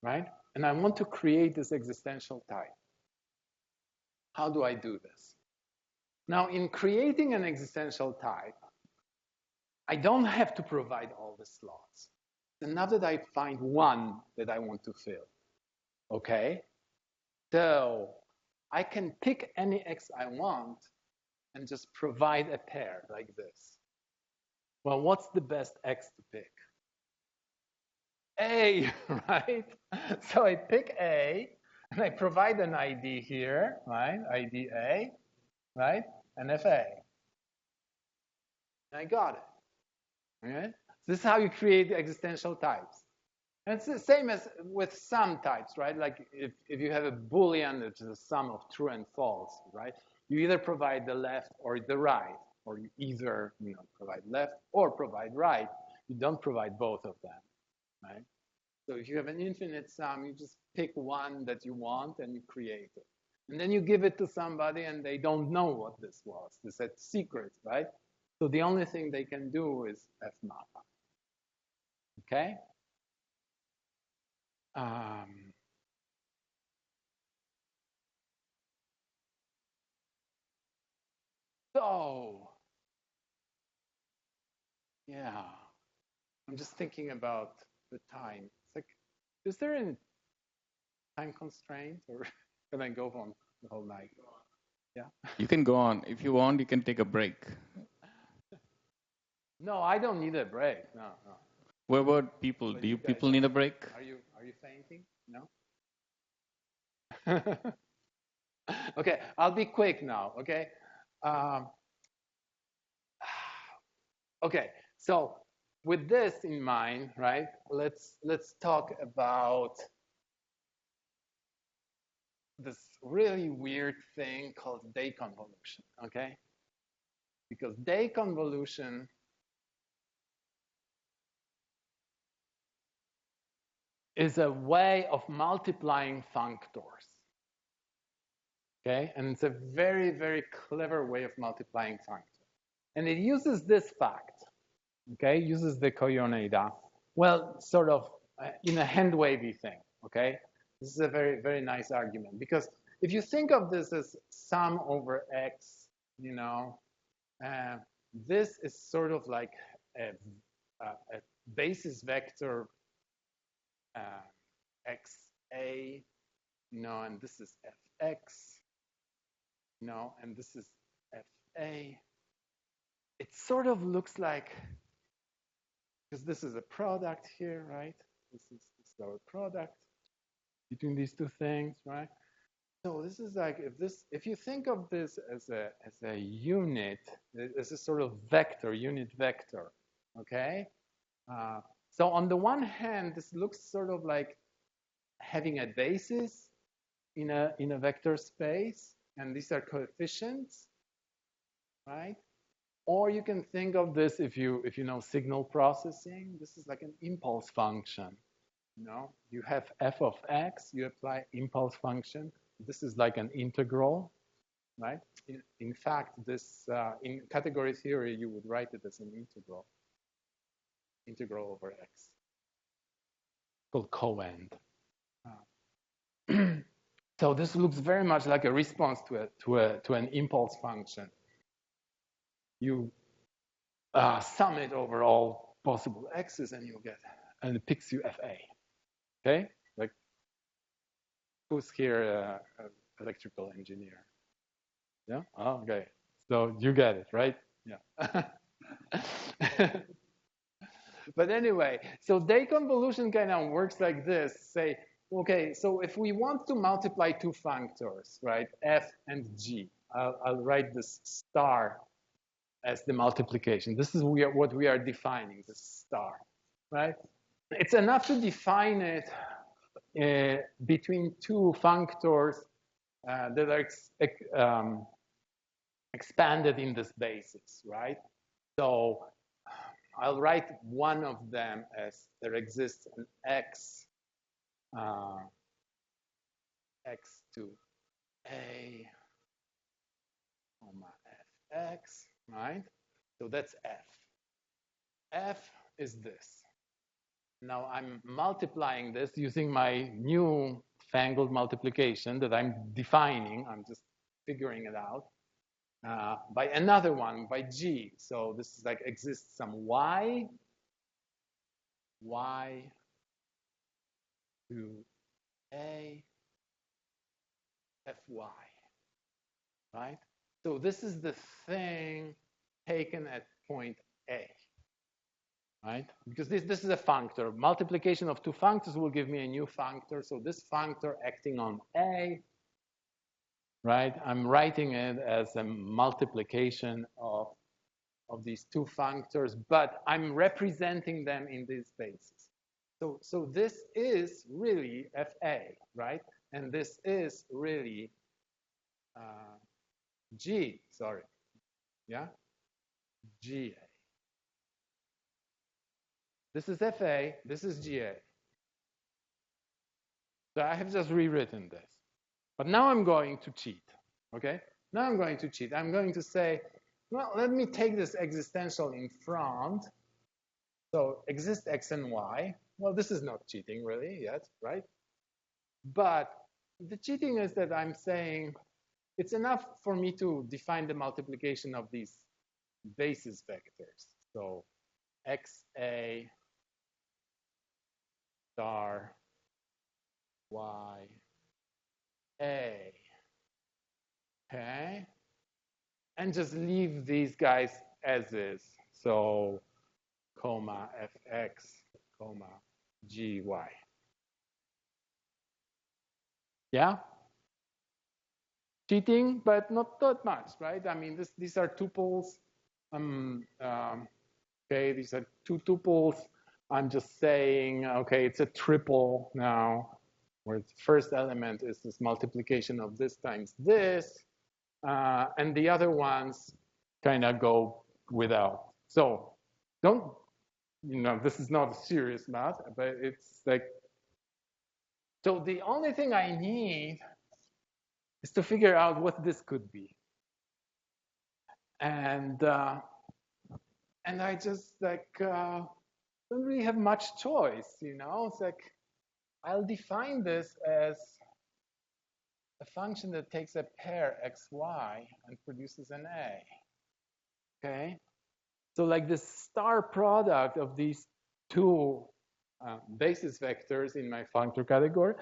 right? And I want to create this existential type. How do I do this? Now, in creating an existential type, I don't have to provide all the slots. Enough that I find one that I want to fill. Okay? So I can pick any x I want and just provide a pair like this. Well, what's the best x to pick? A, right? So I pick A, and I provide an ID here, right? ID A, right? And FA. And I got it. Okay? This is how you create existential types. And it's the same as with sum types, right? Like if you have a Boolean, which is a sum of true and false, right? You either provide the left or the right, or you either provide left or provide right. You don't provide both of them, right? So if you have an infinite sum, you just pick one that you want and you create it. And then you give it to somebody and they don't know what this was. This is secret, right? So the only thing they can do is fmap. Okay? So, yeah, I'm just thinking about the time. It's like, is there a time constraint or can I go on the whole night? Yeah. You can go on. If you want, you can take a break. No, I don't need a break. No, no. What about people? But Do you guys people need a break? Are you fainting? No? Okay, I'll be quick now, okay? Okay, so with this in mind, right, let's talk about this really weird thing called day convolution, okay? Because day convolution is a way of multiplying functors, okay? And it's a very, very clever way of multiplying functors. And it uses this fact, okay? It uses the Koyoneida, well, sort of in a hand-wavy thing, okay? This is a very, very nice argument because if you think of this as sum over x, this is sort of like a basis vector xa, and this is fx, and this is fa. It sort of looks like, because this is a product here, right? This is our product between these two things, right? So this is like if you think of this as a unit, as a sort of vector, unit vector, okay? So on the one hand, this looks sort of like having a basis in a vector space, and these are coefficients, right? Or you can think of this, if you know signal processing, this is like an impulse function. You know, you have f of x, you apply impulse function. This is like an integral, right? In fact, this in category theory, you would write it as an integral over x, called coend. So this looks very much like a response to an impulse function. You sum it over all possible x's, and you get, and it picks you fa. Okay, like who's here, electrical engineer? Yeah. Oh, okay. So you get it, right? Yeah. But anyway, so deconvolution kind of works like this. Say, okay, so if we want to multiply two functors, right, f and g, I'll write this star as the multiplication. This is what we are defining, the star, right? It's enough to define it between two functors that are expanded in this basis, right? So I'll write one of them as there exists an x, x to a, comma fx, right? So that's f. F is this. Now I'm multiplying this using my new fangled multiplication that I'm defining. I'm just figuring it out. By another one, by g. So this is like exists some y to a fy, right? So this is the thing taken at point A, right? Because this is a functor. Multiplication of two functors will give me a new functor. So this functor acting on A, right? I'm writing it as a multiplication of these two functors, but I'm representing them in this basis. So this is really fa, right? And this is really g, sorry, yeah, ga. This is fa, this is ga. So I have just rewritten this. But now I'm going to cheat, okay? Now I'm going to cheat. I'm going to say, well, let me take this existential in front. So exist x and y. Well, this is not cheating really yet, right? But the cheating is that I'm saying it's enough for me to define the multiplication of these basis vectors. So xa star y a, okay? And just leave these guys as is. So comma fx, comma gy. Yeah? Cheating, but not that much, right? I mean, these are tuples. Okay, these are two tuples. I'm just saying, okay, it's a triple now, where the first element is this multiplication of this times this, and the other ones kind of go without. So don't, this is not serious math, but it's like, so the only thing I need is to figure out what this could be. And I just like, don't really have much choice, It's like, I'll define this as a function that takes a pair xy and produces an a, okay? So like the star product of these two basis vectors in my functor category,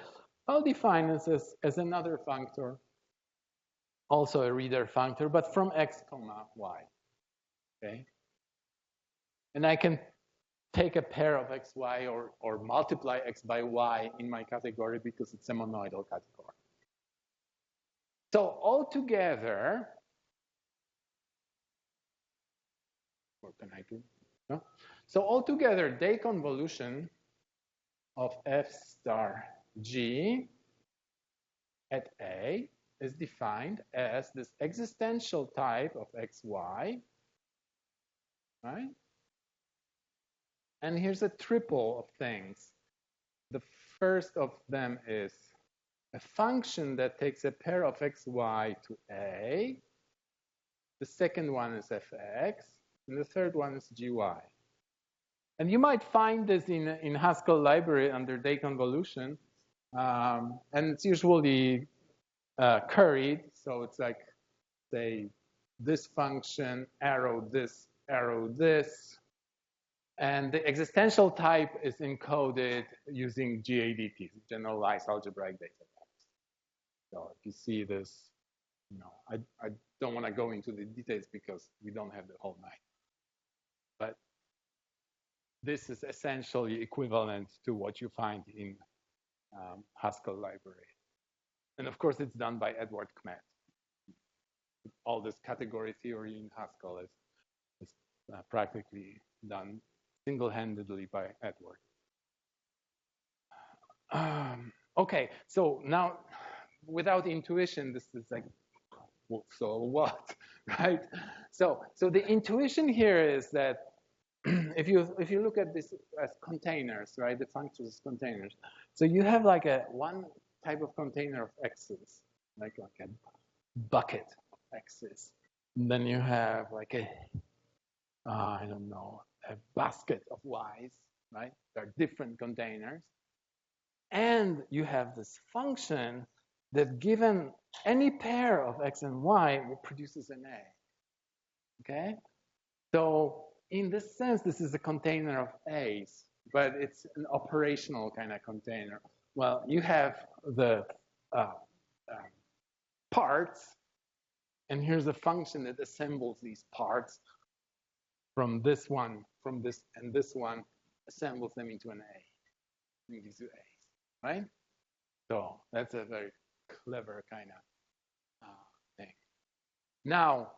I'll define this as another functor, also a reader functor, but from x comma y, okay? And I can take a pair of xy or multiply x by y in my category because it's a monoidal category. So altogether, what can I do? No? So altogether, deconvolution of f star g at A is defined as this existential type of xy right? And here's a triple of things. The first of them is a function that takes a pair of xy to a. The second one is fx, and the third one is gy. And you might find this in Haskell library under deconvolution, and it's usually curried, so it's like, say, this function, arrow this, and the existential type is encoded using GADT, generalized algebraic data types. So if you see this, I don't want to go into the details because we don't have the whole night. But this is essentially equivalent to what you find in Haskell library. And of course, it's done by Edward Kmet. All this category theory in Haskell is practically done single-handedly by Edward. Okay, so now without intuition, this is like, so what, right? So the intuition here is that if you look at this as containers, right, the functions as containers, so you have like one type of container of x's, like a bucket of x's. And then you have like I don't know, a basket of y's, right? There are different containers. And you have this function that given any pair of x and y produces an a, okay? So in this sense, this is a container of a's, but it's an operational kind of container. Well, you have the parts, and here's a function that assembles these parts from this one, from this, and this one, assembles them into an a, and gives you a's, right? So that's a very clever kind of thing. Now,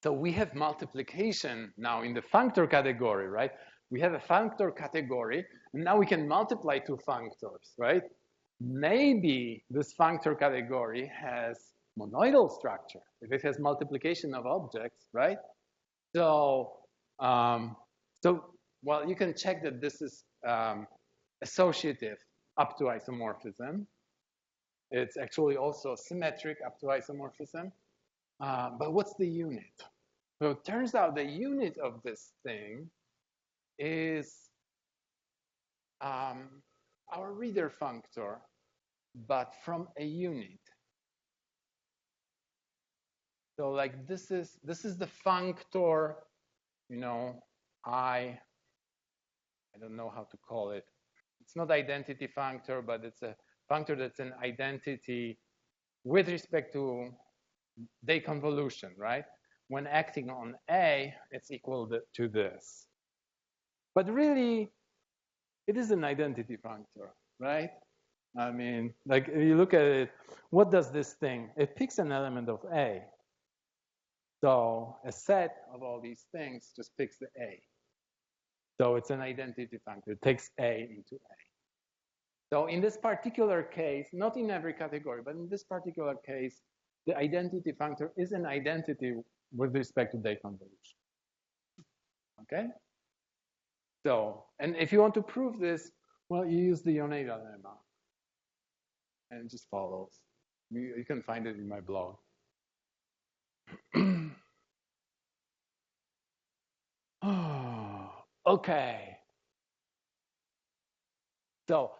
so we have multiplication now in the functor category, right? We have a functor category, and now we can multiply two functors, right? Maybe this functor category has monoidal structure if it has multiplication of objects, right? So, well, you can check that this is associative up to isomorphism. It's actually also symmetric up to isomorphism. But what's the unit? So it turns out the unit of this thing is our reader functor, but from a unit. So like this is the functor, I don't know how to call it. It's not identity functor, but it's a functor that's an identity with respect to deconvolution, right? When acting on A, it's equal to this. But really, it is an identity functor, right? I mean, like if you look at it, what does this thing? It picks an element of A. So a set of all these things just picks the A. So it's an identity functor. It takes A into A. So in this particular case, not in every category, but in this particular case, the identity functor is an identity with respect to deconvolution. Okay? So, and if you want to prove this, well, you use the Yone Dilemma. And it just follows. You can find it in my blog. Oh, okay. So,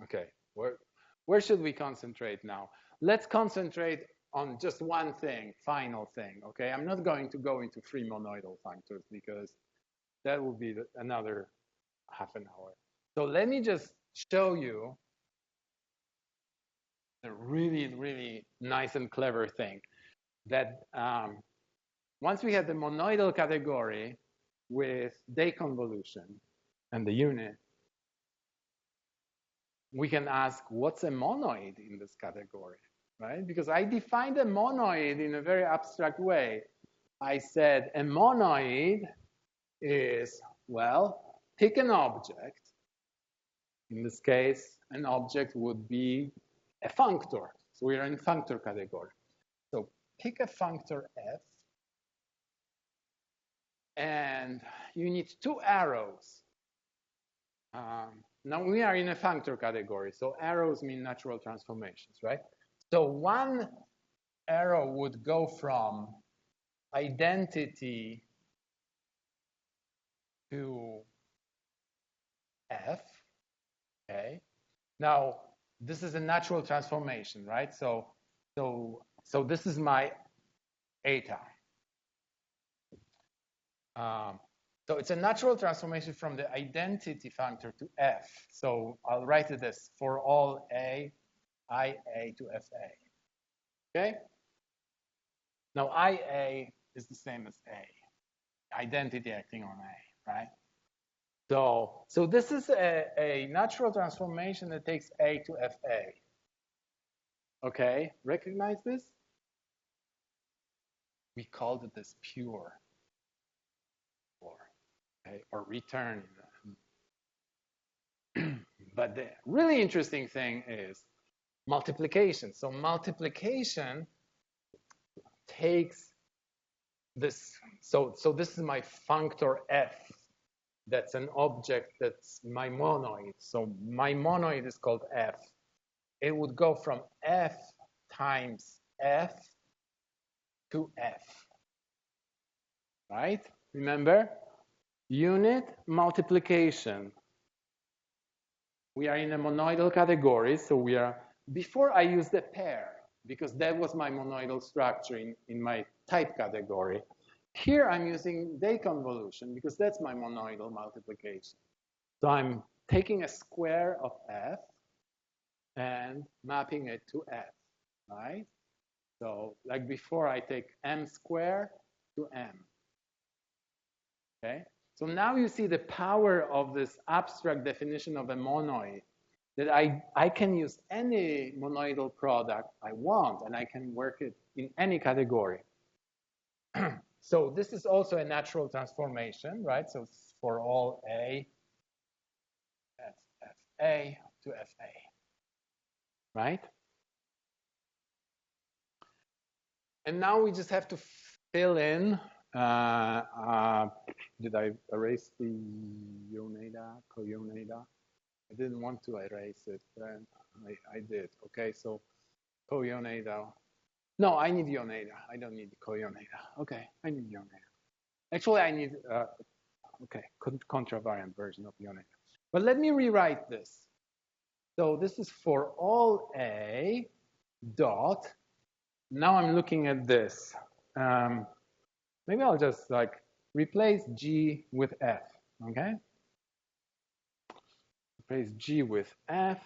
okay, where should we concentrate now? Let's concentrate on just one thing, final thing, okay? I'm not going to go into free monoidal functors because that will be another half an hour. So let me just show you a really, really nice and clever thing that once we have the monoidal category with deconvolution and the unit, we can ask what's a monoid in this category, right? Because I defined a monoid in a very abstract way. I said a monoid is, well, pick an object. In this case, an object would be a functor. So we are in functor category. So pick a functor f and you need two arrows. Now we are in a functor category, so arrows mean natural transformations, right? So one arrow would go from identity to F, okay? Now, this is a natural transformation, right? So this is my eta. So it's a natural transformation from the identity functor to F. So I'll write it as for all A, IA to FA. Okay? Now IA is the same as A, identity acting on A, right? So this is a natural transformation that takes A to FA. Okay, recognize this? We called it this pure, or return. But the really interesting thing is multiplication. So multiplication takes this. So this is my functor F. That's an object that's my monoid. So my monoid is called F. It would go from F times F to F. Right? Remember? Unit multiplication. We are in a monoidal category, so we are, before I used a pair, because that was my monoidal structure in my type category. Here I'm using deconvolution because that's my monoidal multiplication. So I'm taking a square of F and mapping it to F, right? So like before, I take M squared to M, okay? So now you see the power of this abstract definition of a monoid, that I can use any monoidal product I want, and I can work it in any category. So this is also a natural transformation, right? So for all A, that's FA to FA, right? And now we just have to fill in. Did I erase the Yoneda, co-Yoneda? I didn't want to erase it, but I did. Okay, so co-Yoneda. No, I need Yoneda. I don't need co-Yoneda. Okay, I need Yoneda. Actually, I need, contravariant version of Yoneda. But let me rewrite this. So this is for all A dot. Now I'm looking at this. Maybe I'll just like replace G with F, okay? Replace G with F.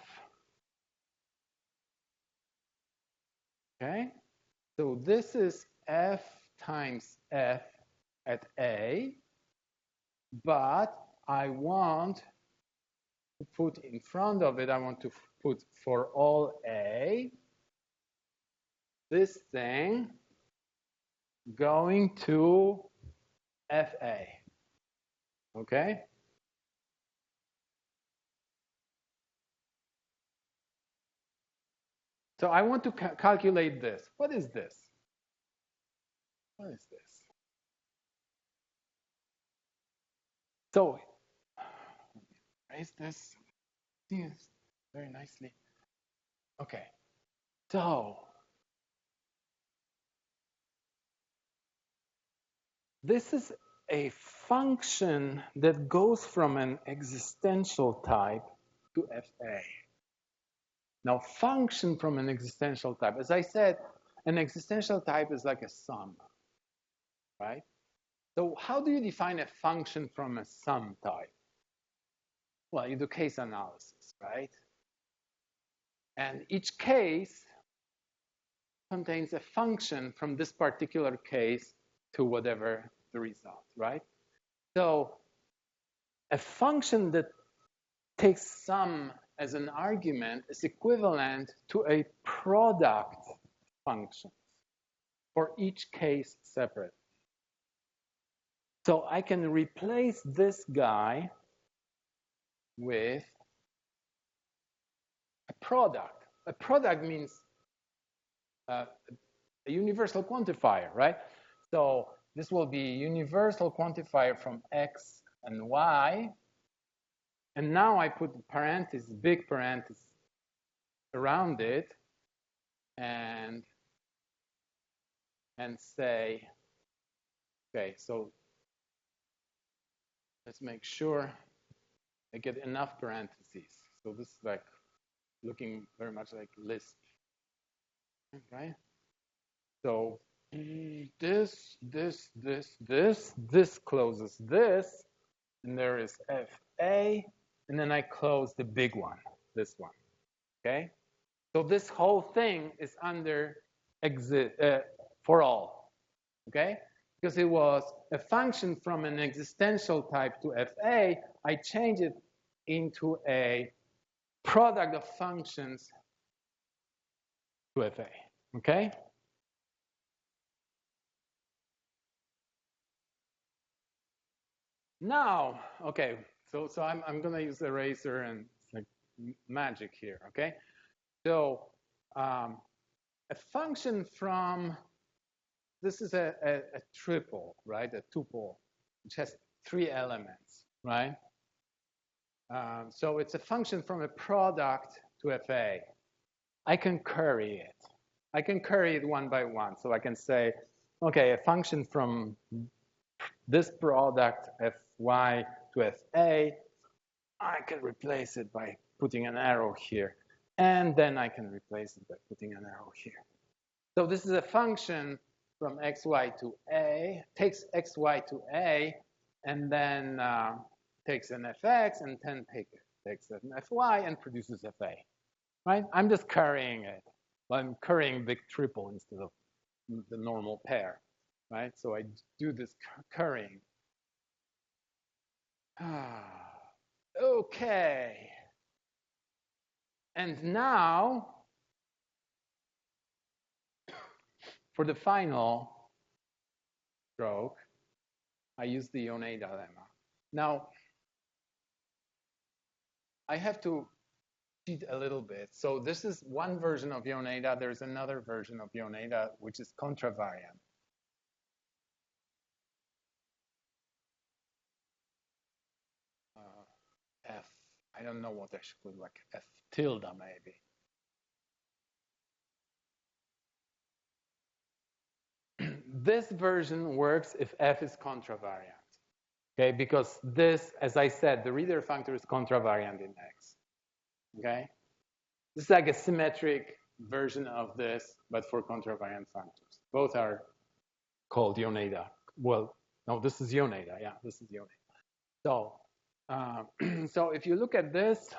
Okay, so this is F times F at A, but I want to put in front of it, I want to put for all A, this thing going to FA, okay? So I want to calculate this. What is this? What is this? So erase this. Yes, very nicely. Okay. So this is a function that goes from an existential type to FA. Now, function from an existential type, as I said, an existential type is like a sum, right? So how do you define a function from a sum type? Well, you do case analysis, right? And each case contains a function from this particular case to whatever the result, right? So a function that takes sum as an argument is equivalent to a product function for each case separate. So I can replace this guy with a product. A product means a universal quantifier, right? So this will be universal quantifier from x and y. And now I put parentheses, big parentheses around it, and say, okay, so let's make sure I get enough parentheses. So this is like looking very much like Lisp, right? So this closes this, and there is FA, and then I close the big one, this one, okay? So this whole thing is under for all, okay? Because it was a function from an existential type to FA, I change it into a product of functions to FA, okay? Now, okay, so I'm gonna use eraser and it's like magic here, okay? So a function from, this is a triple, right? A tuple, which has 3 elements, right? So it's a function from a product to FA. I can curry it. I can curry it one by one. So I can say, okay, a function from this product Fy to Fa, I can replace it by putting an arrow here. And then I can replace it by putting an arrow here. So this is a function from xy to a, takes xy to a, and then takes an fx, and then takes an fy and produces fa, right? I'm just currying it. I'm currying big triple instead of the normal pair, right? So I do this currying. Okay. And now, for the final stroke, I use the Yone Dilemma. Now, I have to cheat a little bit. So this is one version of Yone. There's another version of Yone, which is contravariant. F, I don't know what I should put, like F tilde maybe. This version works if F is contravariant, okay? Because this, as I said, the reader functor is contravariant in X, okay? This is like a symmetric version of this, but for contravariant functors. Both are called Yone. Well, no, this is Yone, yeah, this is Yone. So, so if you look at this,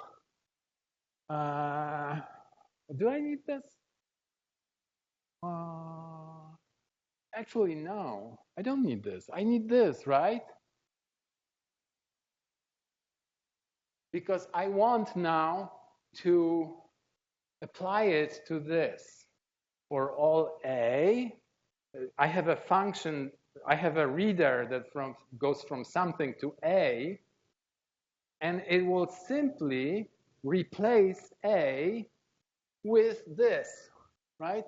do I need this? Actually, no, I don't need this. I need this, right? Because I want now to apply it to this. For all A, I have a function, I have a reader that goes from something to A, and it will simply replace A with this, right?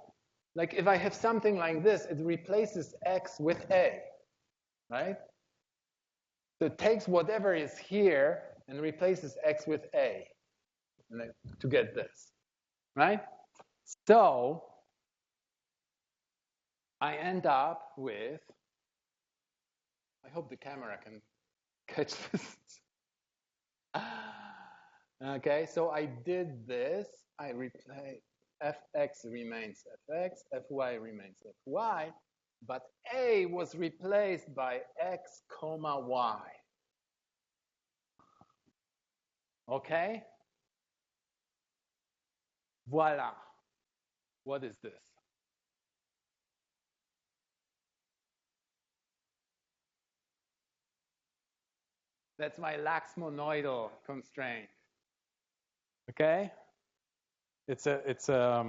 Like if I have something like this, it replaces X with A, right? So it takes whatever is here and replaces X with A to get this, right? So I end up with, I hope the camera can catch this. Okay, so I did this. I replace fx remains fx, fy remains fy, but a was replaced by x comma y. Okay? Voila. What is this? That's my lax monoidal constraint. Okay? It's a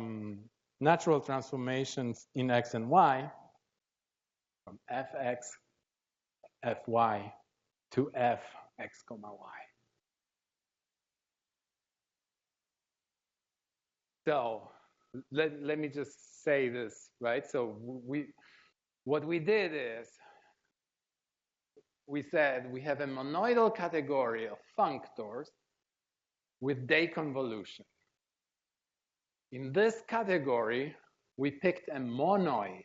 natural transformations in x and y from fx, fy to fx comma y. So let me just say this, right? So what we did is we said we have a monoidal category of functors with deconvolution. In this category, we picked a monoid,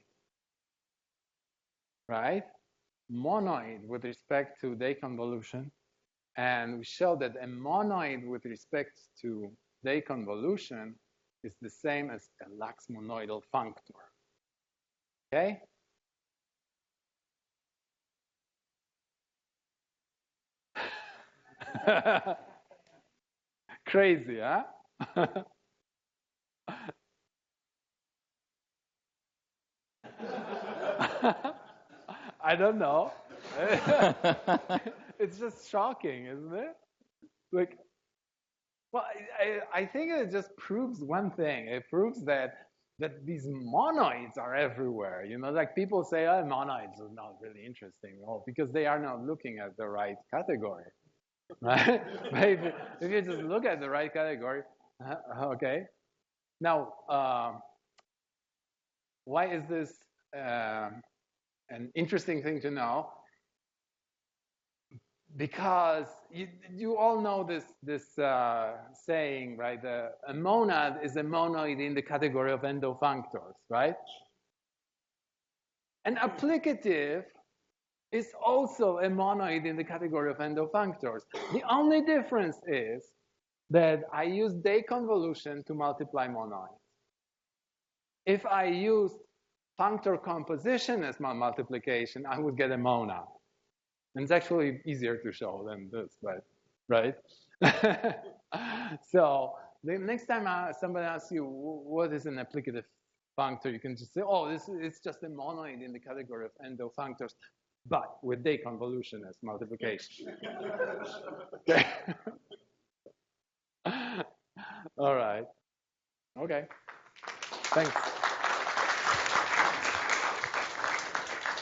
right? Monoid with respect to deconvolution. And we showed that a monoid with respect to deconvolution is the same as a lax monoidal functor. Okay? Crazy, huh? I don't know. It's just shocking, isn't it? Like, well, I think it just proves one thing. It proves that these monoids are everywhere. You know, like people say, oh, monoids are not really interesting. Well, because they are not looking at the right category, right? But if you just look at the right category, okay. Now, why is this an interesting thing to know? Because you all know this saying, right? A monad is a monoid in the category of endofunctors, right? An applicative is also a monoid in the category of endofunctors. The only difference is that I use deconvolution to multiply monoids. If I use functor composition as my multiplication, I would get a monad. And it's actually easier to show than this, but, right? So the next time somebody asks you what is an applicative functor, you can just say, oh, it's just a monoid in the category of endofunctors, but with deconvolution as multiplication. Okay. All right. Okay. Thanks.